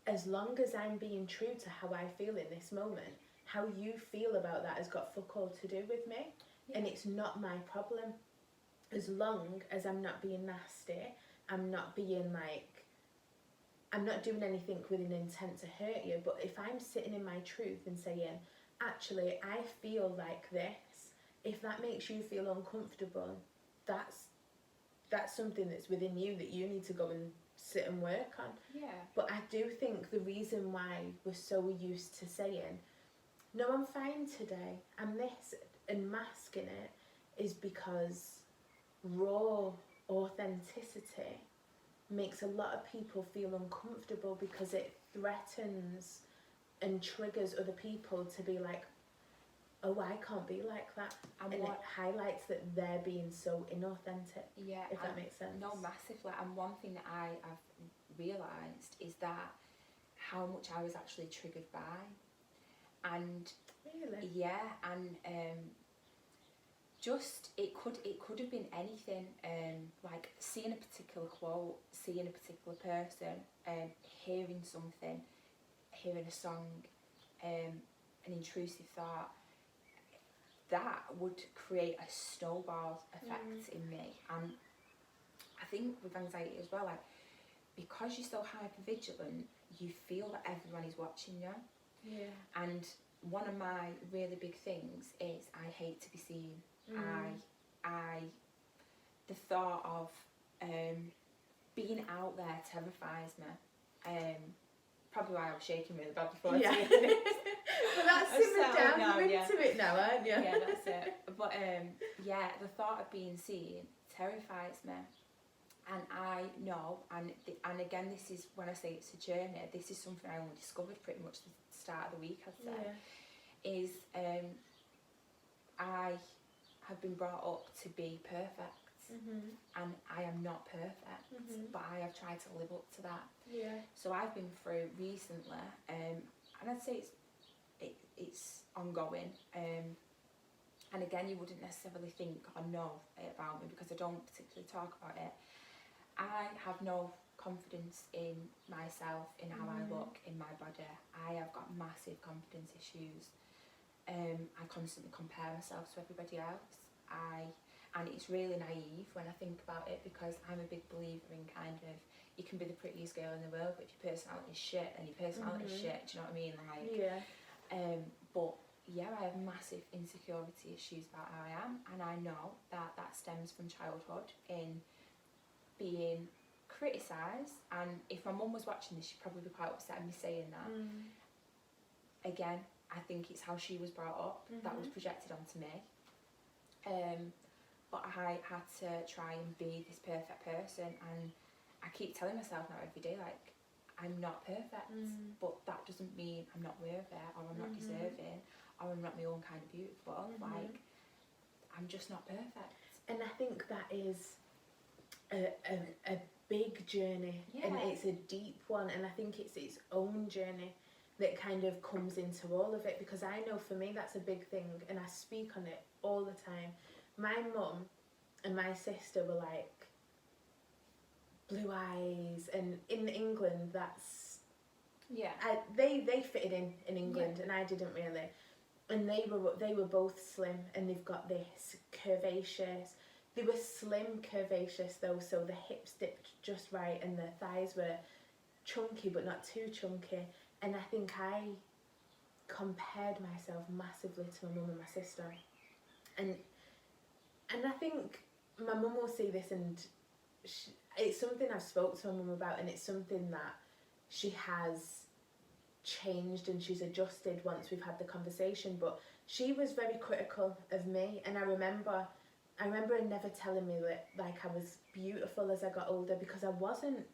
as long as I'm being true to how I feel in this moment, how you feel about that has got fuck all to do with me. Yeah. And it's not my problem. As long as I'm not being nasty, I'm not being like, I'm not doing anything with an intent to hurt you. But if I'm sitting in my truth and saying, actually, I feel like this, if that makes you feel uncomfortable, that's something that's within you that you need to go and sit and work on. Yeah. But I do think the reason why we're so used to saying, no, I'm fine today, I'm this, and masking it, is because raw authenticity makes a lot of people feel uncomfortable because it threatens and triggers other people to be like, oh, I can't be like that. And it highlights that they're being so inauthentic. Yeah, if that makes sense. No, massively. And one thing that I've realised is that how much I was actually triggered by. And Really? yeah, and just it could have been anything, like seeing a particular quote, seeing a particular person, hearing something, hearing a song, an intrusive thought, that would create a snowball effect in me. And I think with anxiety as well, like, because you're so hypervigilant, you feel that everyone is watching you. Yeah. And one of my really big things is I hate to be seen. The thought of being out there terrifies me. Probably why I was shaking really bad before. Yeah. But that's simmered down. Now, You're into it now, aren't you? Yeah, that's it. But yeah, the thought of being seen terrifies me. And I know, and again, this is when I say it's a journey. This is something I only discovered pretty much the start of the week, I'd say. Is I have been brought up to be perfect, and I am not perfect, but I have tried to live up to that. Yeah. So I've been through recently, and I'd say it's ongoing. And again, you wouldn't necessarily think or know about me because I don't particularly talk about it. I have no confidence in myself, in how I look, in my body. I have got massive confidence issues. I constantly compare myself to everybody else. And it's really naive when I think about it, because I'm a big believer in kind of, you can be the prettiest girl in the world, but if your personality is shit, then your personality is shit. Do you know what I mean? Like, yeah. But yeah, I have massive insecurity issues about how I am, and I know that stems from childhood in being criticised. And if my mum was watching this, she'd probably be quite upset at me saying that. Again, I think it's how she was brought up that was projected onto me. But I had to try and be this perfect person, and I keep telling myself now every day, like, I'm not perfect, but that doesn't mean I'm not worthy, or I'm not deserving, or I'm not my own kind of beautiful. Like, I'm just not perfect. And I think that is a big journey, and it's a deep one, and I think it's its own journey that kind of comes into all of it, because I know for me that's a big thing, and I speak on it all the time. My mum and my sister were like blue eyes, and in England that's they fitted in England, and I didn't really. And they were both slim, and they've got this curvaceous. They were slim curvaceous though, so the hips dipped just right, and the thighs were chunky but not too chunky. And I think I compared myself massively to my mum and my sister, and I think my mum will see this, and it's something I've spoke to my mum about, and it's something that she has changed and she's adjusted once we've had the conversation. But she was very critical of me, and I remember her never telling me that, like, I was beautiful as I got older, because I wasn't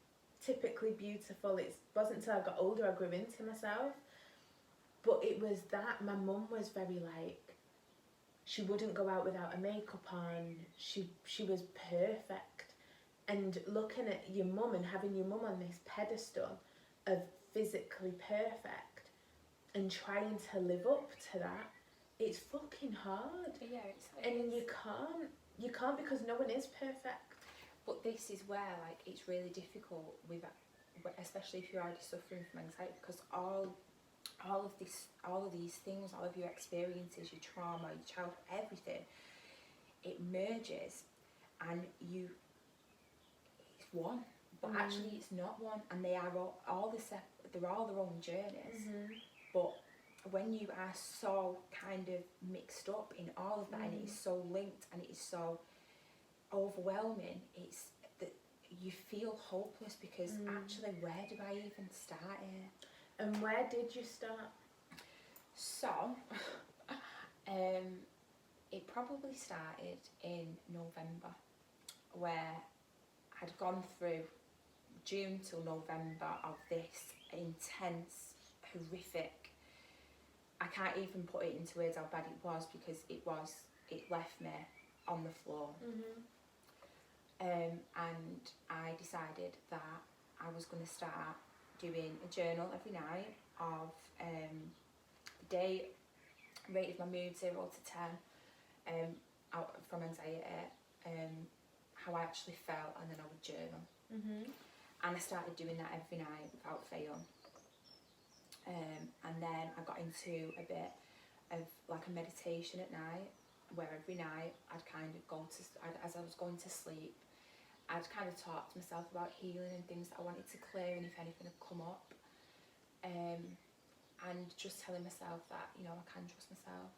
typically beautiful. It wasn't until I got older I grew into myself. But it was that my mum was very like, she wouldn't go out without her makeup on. She was perfect. And looking at your mum and having your mum on this pedestal of physically perfect and trying to live up to that, it's fucking hard. Yeah, And you can't because no one is perfect. But this is where, like, it's really difficult with, especially if you're already suffering from anxiety, because all of these things, all of your experiences, your trauma, your childhood, everything, it merges, and it's one, but actually it's not one, and they are they're all their own journeys. But when you are so kind of mixed up in all of that, and it is so linked, and it is so overwhelming, it's that you feel hopeless, because actually, where do I even start here? And where did you start? So, it probably started in November, where I'd gone through June till November of this intense, horrific, I can't even put it into words how bad it was, because it left me on the floor. And I decided that I was going to start doing a journal every night of the day, rated my mood 0 to 10, out from anxiety, how I actually felt, and then I would journal. And I started doing that every night without fail. And then I got into a bit of like a meditation at night, where every night I'd kind of as I was going to sleep, I'd kind of talk to myself about healing and things that I wanted to clear, and if anything had come up, and just telling myself that, you know, I can trust myself.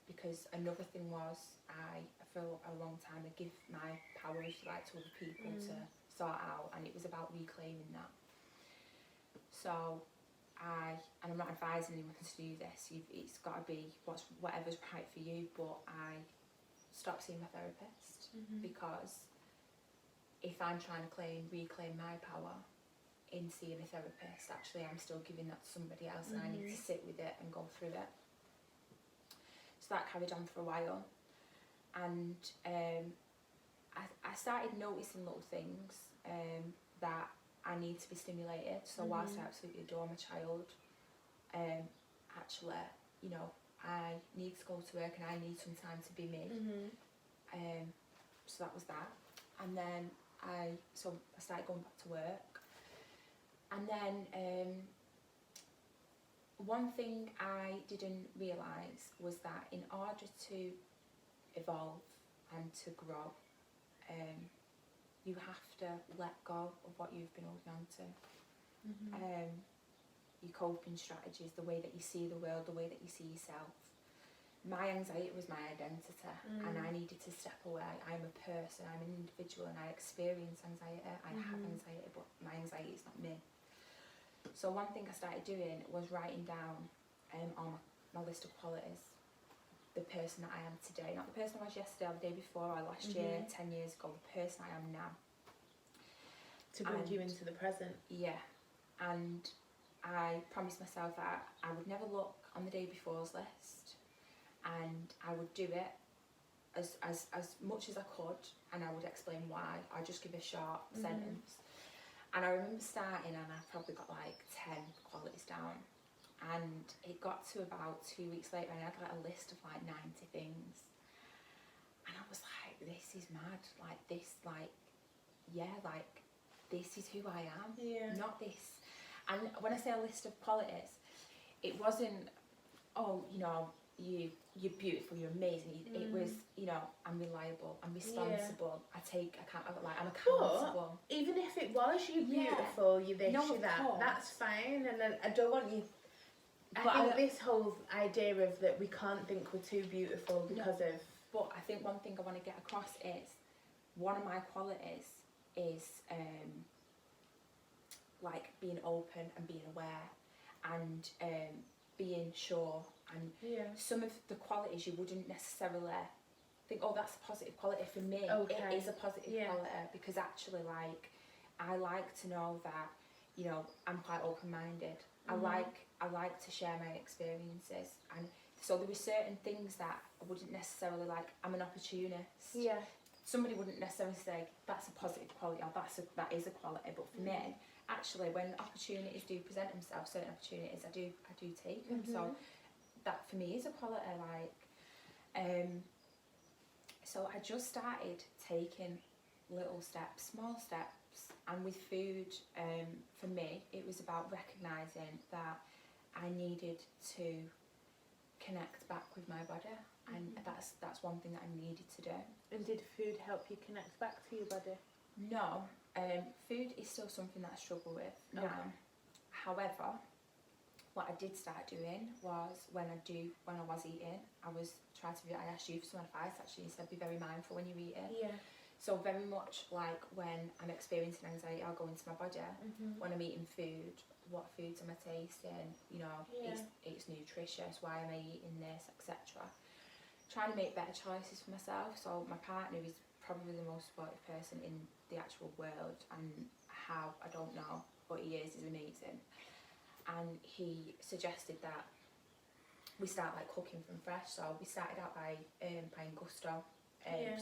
Because another thing was, for a long time, I give my power, if you like, to other people to sort out, and it was about reclaiming that. So and I'm not advising anyone to do this, it's got to be whatever's right for you, but I stopped seeing my therapist, because if I'm trying to reclaim my power in seeing a therapist, actually I'm still giving that to somebody else, and I need to sit with it and go through it. So that carried on for a while, and I started noticing little things that I need to be stimulated. So whilst I absolutely adore my child, actually, you know, I need to go to work, and I need some time to be me. So that was that. And then I started going back to work. And then one thing I didn't realise was that in order to evolve and to grow, you have to let go of what you've been holding on to. Your coping strategies, the way that you see the world, the way that you see yourself. My anxiety was my identity, and I needed to step away. I'm a person, I'm an individual, and I experience anxiety. I have anxiety, but my anxiety is not me. So one thing I started doing was writing down on my list of qualities the person that I am today, not the person I was yesterday or the day before or last year, 10 years ago, the person I am now. To bring you into the present. Yeah, and I promised myself that I would never look on the day before's list, and I would do it as much as I could, and I would explain why. I'd just give a short sentence. And I remember starting, and I probably got like 10 qualities down, and it got to about 2 weeks later, and I had like a list of like 90 things, and I was like, this is mad, like this, like, yeah, like this is who I am, not this. And when I say a list of qualities, it wasn't, oh, you know, you're beautiful, you're amazing. It was, you know, I'm reliable, I'm responsible, I'm accountable. But even if it was you're beautiful, you're this, you're that, that's fine. And then I don't want you. I think this whole idea of that we can't think we're too beautiful because of. But I think one thing I want to get across is one of my qualities is like being open and being aware, and being sure, and some of the qualities you wouldn't necessarily think, oh, that's a positive quality. For me, it is a positive quality, because actually, like, I like to know that, you know, I'm quite open-minded. I like to share my experiences, and so there were certain things that I wouldn't necessarily like. I'm an opportunist. Yeah. Somebody wouldn't necessarily say that's a positive quality, or that is a quality, but for me, actually, when opportunities do present themselves, certain opportunities, I do take them. So that for me is a quality. So I just started taking little steps, small steps, and with food, for me, it was about recognising that I needed to connect back with my body, and that's one thing that I needed to do. And did food help you connect back to your body? No, food is still something that I struggle with now. Okay. However, what I did start doing was when I was eating, I asked you for some advice actually. You said be very mindful when you're eating. Yeah. So very much like when I'm experiencing anxiety, I'll go into my body. When I'm eating food, what foods am I tasting? You know, it's nutritious. Why am I eating this, etc. Trying to make better choices for myself. So my partner is probably the most supportive person in the actual world, and how I don't know, but he is amazing. And he suggested that we start like cooking from fresh. So we started out by buying Gusto.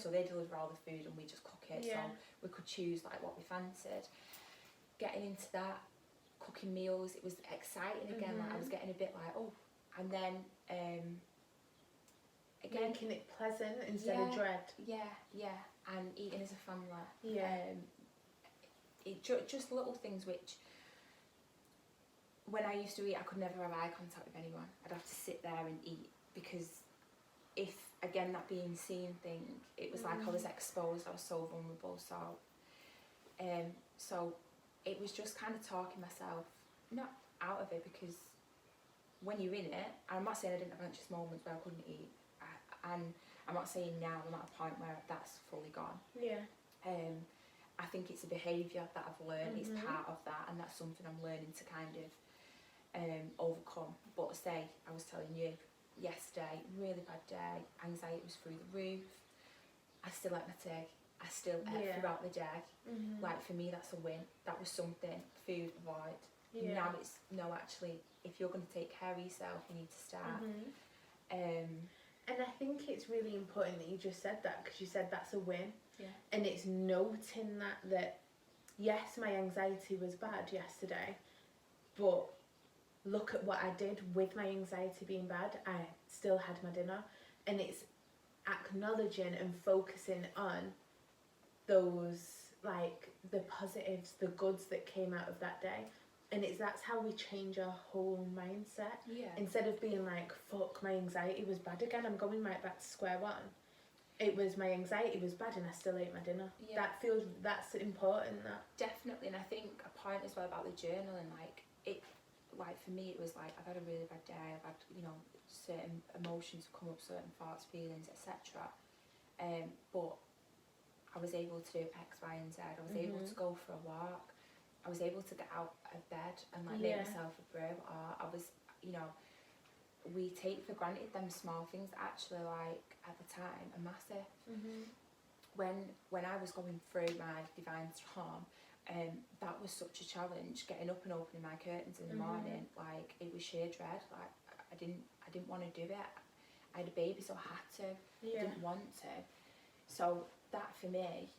So they deliver all the food and we just cook it. So we could choose like what we fancied. Getting into that, cooking meals, it was exciting again. Like I was getting a bit like, oh, and then again, making it pleasant instead of dread. Yeah, and eating as a family. It just little things which, when I used to eat, I could never have eye contact with anyone. I'd have to sit there and eat, because if, again, that being seen thing, it was like I was exposed, I was so vulnerable. So it was just kind of talking myself not out of it, because when you're in it, I'm not saying I didn't have anxious moments where I couldn't eat, and I'm not saying now I'm at a point where that's fully gone. I think it's a behaviour that I've learned, it's part of that, and that's something I'm learning to kind of overcome. But say, I was telling you yesterday, really bad day, anxiety was through the roof. I still ate my tea, I still ate throughout the day. Like for me, that's a win. That was something. Food, avoid. Now it's no, actually, if you're going to take care of yourself, you need to start. And I think it's really important that you just said that, because you said that's a win. And it's noting that yes, my anxiety was bad yesterday, but look at what I did with my anxiety being bad. I still had my dinner. And it's acknowledging and focusing on those, like, the positives, the goods that came out of that day. And that's how we change our whole mindset. Instead of being like, fuck, my anxiety was bad again, I'm going right back to square one. It was, my anxiety was bad and I still ate my dinner. That's important. That definitely. And I think a point as well about the journaling, like for me, it was like, I've had a really bad day, I've had, you know, certain emotions come up, certain thoughts, feelings, etc. But I was able to do X, Y, and Z. I was able to go for a walk. I was able to get out of bed and like make myself a brew. Or I was, you know, we take for granted them small things that actually, like, at the time are massive. When I was going through my divine storm, that was such a challenge, getting up and opening my curtains in the morning. Like, it was sheer dread. Like, I didn't want to do it. I had a baby, so I had to. I didn't want to. So that for me,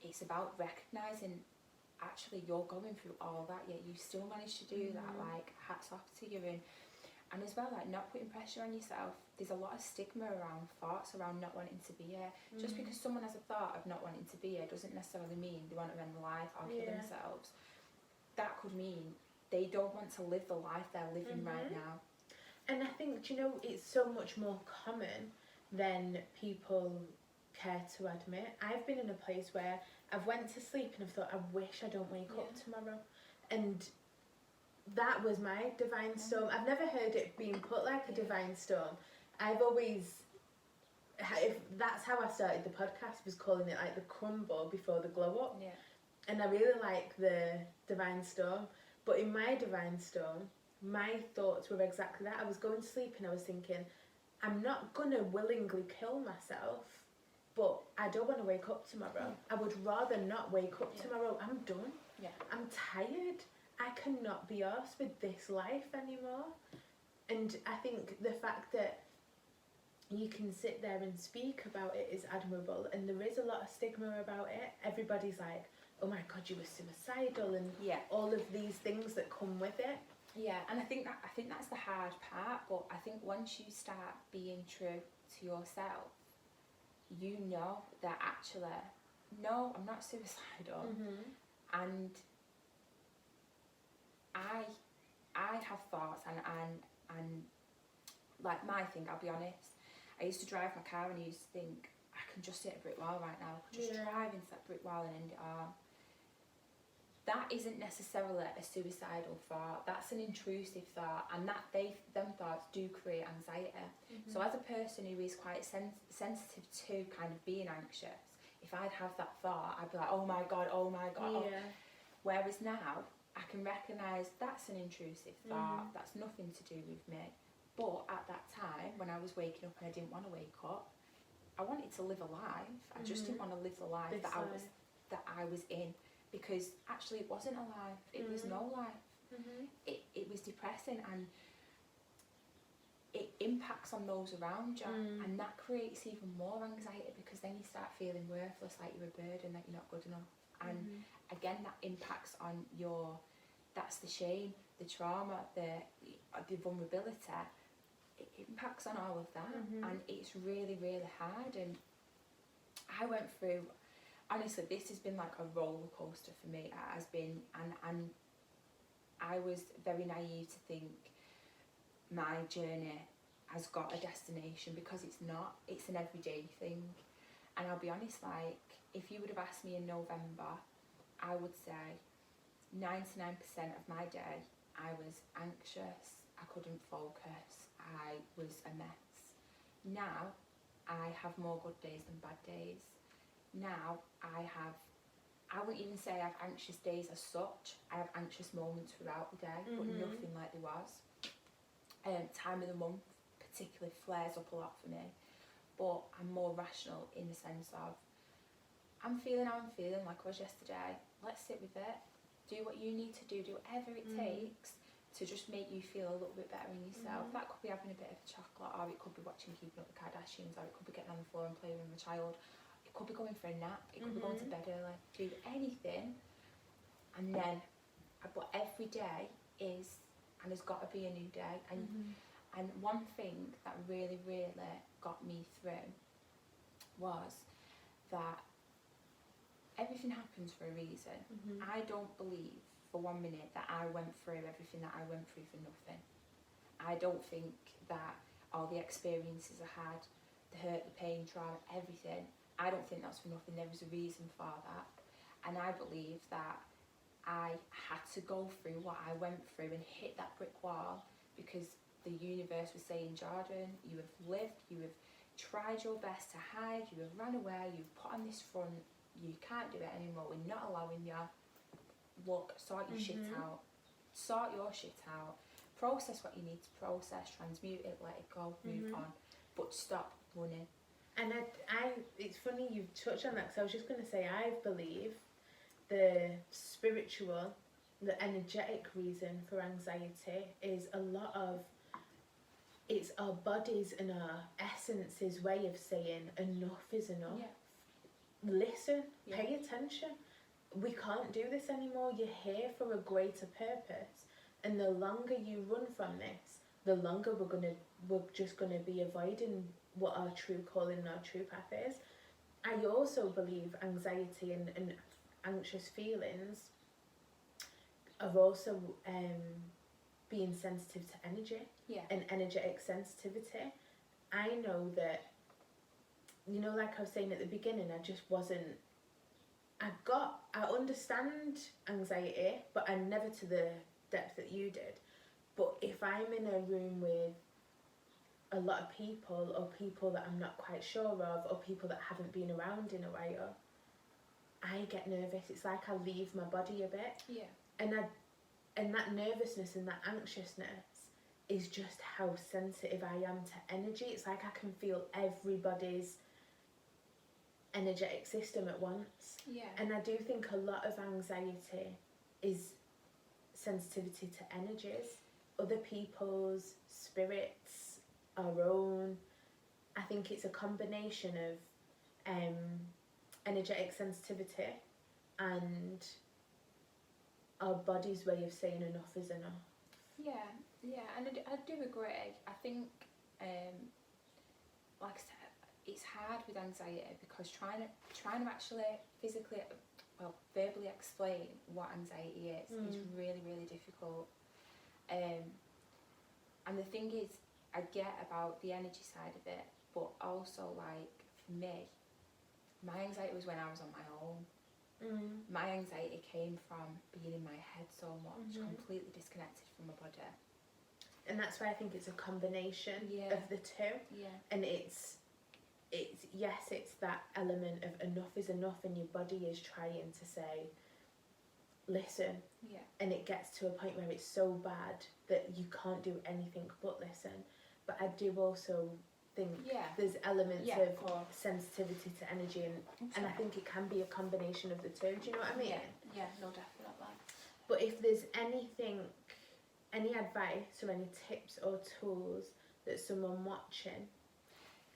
it's about recognising, actually, you're going through all that, yet you still managed to do that. Like, hats off to you. And as well, like, not putting pressure on yourself. There's a lot of stigma around thoughts around not wanting to be here. Just because someone has a thought of not wanting to be here doesn't necessarily mean they want to end life or kill themselves. That could mean they don't want to live the life they're living right now. And I think, do you know, it's so much more common than people care to admit. I've been in a place where I've went to sleep and I've thought, I wish I don't wake up tomorrow. And that was my divine storm. I've never heard it being put like a divine storm. I've always, that's how I started the podcast, was calling it like the crumble before the glow up. And I really like the divine storm. But in my divine storm, my thoughts were exactly that. I was going to sleep and I was thinking, I'm not going to willingly kill myself, but I don't want to wake up tomorrow. I would rather not wake up tomorrow. I'm done. I'm tired. I cannot be arsed with this life anymore. And I think the fact that you can sit there and speak about it is admirable. And there is a lot of stigma about it. Everybody's like, oh my God, you were suicidal, and Yeah. all of these things that come with it. Yeah, and I think that's the hard part, but I think once you start being true to yourself, you know that actually, no, I'm not suicidal, and I have thoughts, and like my thing, I'll be honest, I used to drive my car and I used to think, I can just hit a brick wall right now, I could just drive into that brick wall and end it all. That isn't necessarily a suicidal thought, that's an intrusive thought, and them thoughts do create anxiety. So as a person who is quite sensitive to kind of being anxious, if I'd have that thought, I'd be like, oh my God. Yeah. Whereas now, I can recognise that's an intrusive thought, that's nothing to do with me. But at that time, when I was waking up and I didn't want to wake up, I wanted to live a life. I just didn't want to live the life that I was in, because actually it wasn't a life. It was no life. It was depressing, and it impacts on those around you, and that creates even more anxiety, because then you start feeling worthless, like you're a burden, that you're not good enough. And again, that impacts on that's the shame, the trauma, the vulnerability. It impacts on all of that, and it's really, really hard. And I went through, honestly, this has been like a roller coaster for me. It has been, and I was very naive to think my journey has got a destination, because it's not. It's an everyday thing. And I'll be honest, like, if you would have asked me in November, I would say 99% of my day I was anxious, I couldn't focus, I was a mess. Now I have more good days than bad days. Now I wouldn't even say I have anxious days as such. I have anxious moments throughout the day, but nothing like there was. Time of the month particularly flares up a lot for me, but I'm more rational in the sense of, I'm feeling how I'm feeling, like I was yesterday. Let's sit with it. Do what you need to do whatever it takes to just make you feel a little bit better in yourself. That could be having a bit of chocolate, or it could be watching Keeping Up with the Kardashians, or it could be getting on the floor and playing with my child. It could be going for a nap, it could be going to bed early. Do anything, and then, but every day is, and has got to be a new day. And one thing that really, really got me through was that everything happens for a reason. I don't believe for 1 minute that I went through everything that I went through for nothing. I don't think that all the experiences I had, the hurt, the pain, trauma, everything, I don't think that's for nothing. There was a reason for that. And I believe that I had to go through what I went through and hit that brick wall, because the universe was saying, Jordan, you have lived, you have tried your best to hide, you have ran away, you've put on this front, you can't do it anymore, we're not allowing you. Look, sort your shit out. Sort your shit out. Process what you need to process, transmute it, let it go, move on. But stop running. And it's funny you've touched on that, because I was just going to say, I believe the spiritual, the energetic reason for anxiety is a lot of, it's our bodies and our essence's way of saying enough is enough. Listen, pay attention. We can't do this anymore. You're here for a greater purpose, and the longer you run from this, the longer we're just gonna be avoiding what our true calling and our true path is. I also believe anxiety and anxious feelings are also being sensitive to energy and energetic sensitivity. I know that, you know, like I was saying at the beginning, I just wasn't, I understand anxiety, but I'm never to the depth that you did. But if I'm in a room with a lot of people, or people that I'm not quite sure of, or people that haven't been around in a while, I get nervous. It's like I leave my body a bit. And that nervousness and that anxiousness is just how sensitive I am to energy. It's like I can feel everybody's energetic system at once. And I do think a lot of anxiety is sensitivity to energies, other people's, spirits, our own. I think it's a combination of energetic sensitivity and our body's way of saying enough is enough. Yeah, and I do agree. I think, like I said, it's hard with anxiety because trying to actually physically, verbally explain what anxiety is really, really difficult. And the thing is, I get about the energy side of it, but also, like, for me, my anxiety was when I was on my own. My anxiety came from being in my head so much, completely disconnected from my body. And that's why I think it's a combination of the two. Yeah. And it's yes, it's that element of enough is enough, and your body is trying to say, listen. Yeah. And it gets to a point where it's so bad that you can't do anything but listen. But I do also think there's elements of sensitivity to energy, and I think it can be a combination of the two. Do you know what I mean? Yeah, no, definitely. But if there's anything, any advice or any tips or tools that someone watching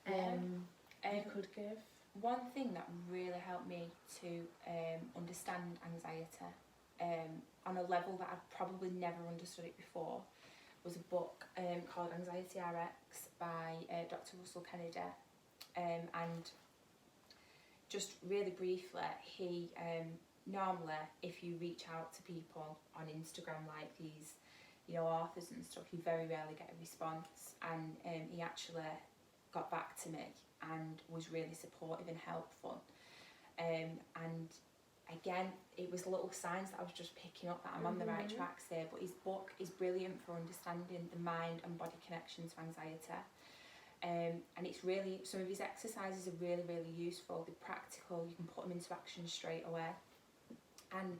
you could give? One thing that really helped me to understand anxiety on a level that I've probably never understood it before was a book called Anxiety RX by Dr. Russell Kennedy. And just really briefly, he normally, if you reach out to people on Instagram like these, authors and stuff, you very rarely get a response. And he actually got back to me and was really supportive and helpful. And again, it was little signs that I was just picking up that I'm on the right tracks there. But his book is brilliant for understanding the mind and body connections to anxiety. And it's really, some of his exercises are really, really useful. They're practical, you can put them into action straight away. And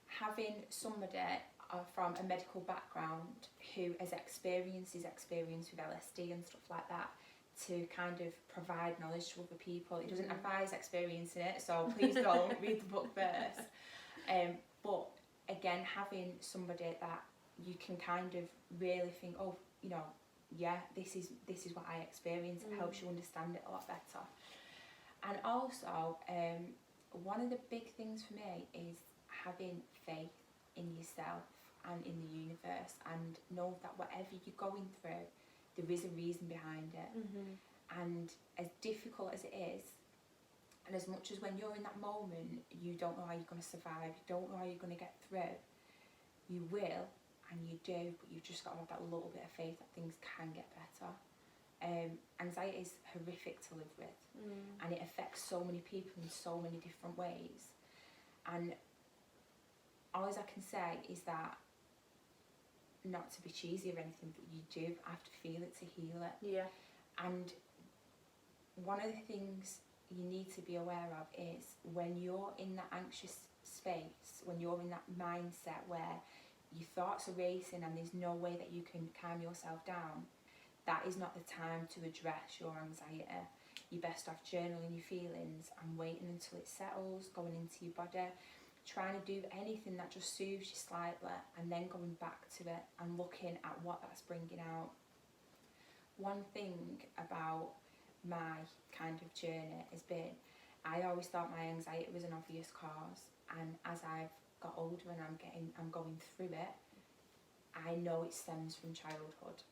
having somebody from a medical background who has experienced his experience with LSD and stuff like that, to kind of provide knowledge to other people. He doesn't advise experiencing it, so please don't read the book first. But again, having somebody that you can kind of really think, this is what I experienced. It helps you understand it a lot better. And also, one of the big things for me is having faith in yourself and in the universe, and know that whatever you're going through, there is a reason behind it. And as difficult as it is, and as much as when you're in that moment, you don't know how you're going to survive, you don't know how you're going to get through, you will, and you do, but you've just got to have that little bit of faith that things can get better. Anxiety is horrific to live with, and it affects so many people in so many different ways. And all I can say is that, not to be cheesy or anything, but you do have to feel it to heal it. Yeah. And one of the things you need to be aware of is when you're in that anxious space, when you're in that mindset where your thoughts are racing and there's no way that you can calm yourself down, that is not the time to address your anxiety. You're best off journaling your feelings and waiting until it settles, going into your body, trying to do anything that just soothes you slightly, and then going back to it and looking at what that's bringing out. One thing about my kind of journey has been, I always thought my anxiety was an obvious cause, and as I've got older and I'm going through it, I know it stems from childhood.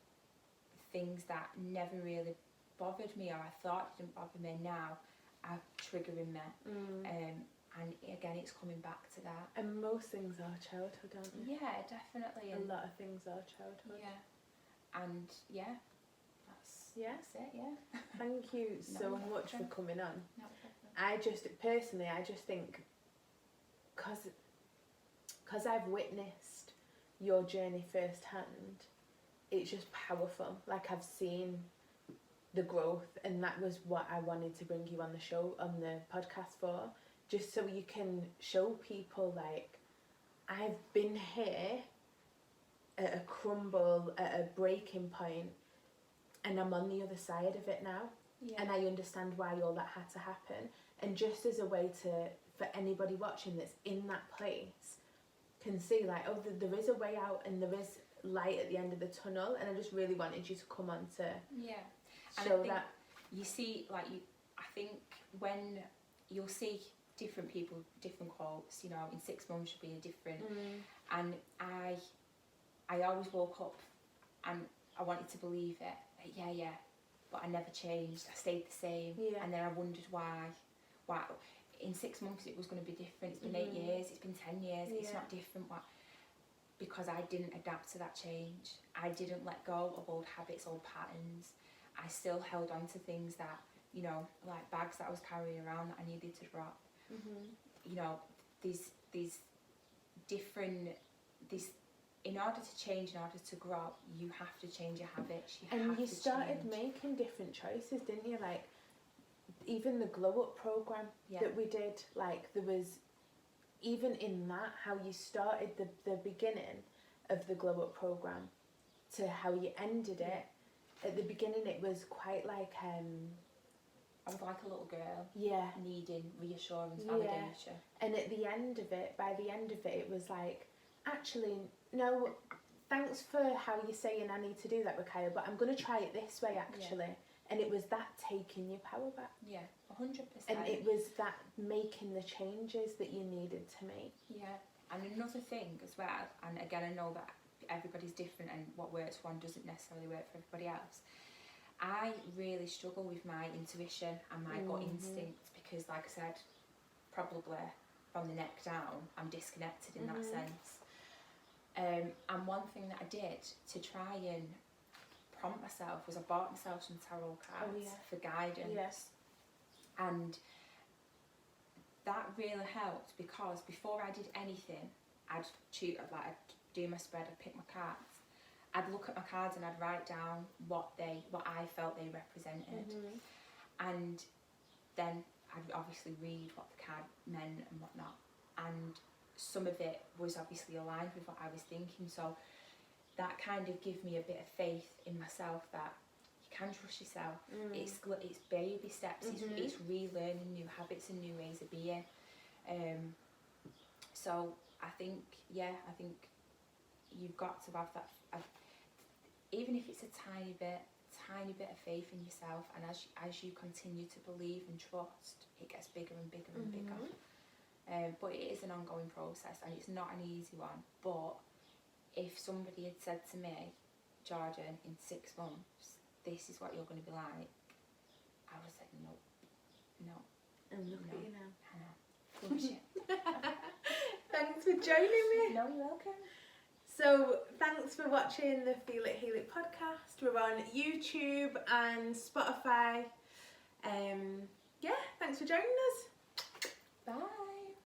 Things that never really bothered me, or I thought didn't bother me, now are triggering me. And again, it's coming back to that. And most things are childhood, aren't they? Yeah, definitely. A lot of things are childhood. Yeah. And that's it, yeah. Thank you so much for coming on. No problem. I just think, because I've witnessed your journey firsthand, it's just powerful. Like, I've seen the growth, and that was what I wanted to bring you on the show, on the podcast for. Just so you can show people, like, I've been here at a crumble, at a breaking point, and I'm on the other side of it now. Yeah. And I understand why all that had to happen. And just as a way for anybody watching that's in that place can see, like, there is a way out and there is light at the end of the tunnel. And I just really wanted you to come on to and show I think that. You see, like, I think when you'll see different people, different quotes, you know, in 6 months you'll be a different. And I always woke up and I wanted to believe it. Yeah, but I never changed. I stayed the same. Yeah. And then I wondered why in 6 months it was going to be different. It's been 8 years, it's been 10 years, it's not different. Why? Because I didn't adapt to that change. I didn't let go of old habits, old patterns. I still held on to things that, you know, like bags that I was carrying around that I needed to drop. You know, these different, in order to change, in order to grow, you have to change your habits. You started making different choices, didn't you? Like, even the glow up program that we did, like, there was, even in that, how you started the beginning of the glow up program to how you ended it. At the beginning it was quite like I was like a little girl, needing reassurance, validation. And at the end of it, by the end of it, it was like, actually, no, thanks for how you're saying I need to do that, Rakaya, but I'm going to try it this way, actually. And it was that taking your power back. Yeah, 100%. And it was that making the changes that you needed to make. Yeah, and another thing as well, and again, I know that everybody's different and what works for one doesn't necessarily work for everybody else. I really struggle with my intuition and my gut instinct because, like I said, probably from the neck down, I'm disconnected in that sense. And one thing that I did to try and prompt myself was I bought myself some tarot cards for guidance. And that really helped because before I did anything, I'd do my spread, I'd pick my cards. I'd look at my cards and I'd write down what I felt they represented. And then I'd obviously read what the card meant and whatnot. And some of it was obviously aligned with what I was thinking. So that kind of gave me a bit of faith in myself that you can trust yourself. It's baby steps. It's relearning new habits and new ways of being. So I think you've got to have that, even if it's a tiny bit of faith in yourself, and as you continue to believe and trust, it gets bigger and bigger and bigger. But it is an ongoing process and it's not an easy one. But if somebody had said to me, Jordan, in 6 months, this is what you're going to be like, I would have said no. And look at you now. I know. Full of shit. Thanks for joining me. No, you're welcome. So thanks for watching the Feel It Heal It podcast. We're on YouTube and Spotify. Thanks for joining us. Bye.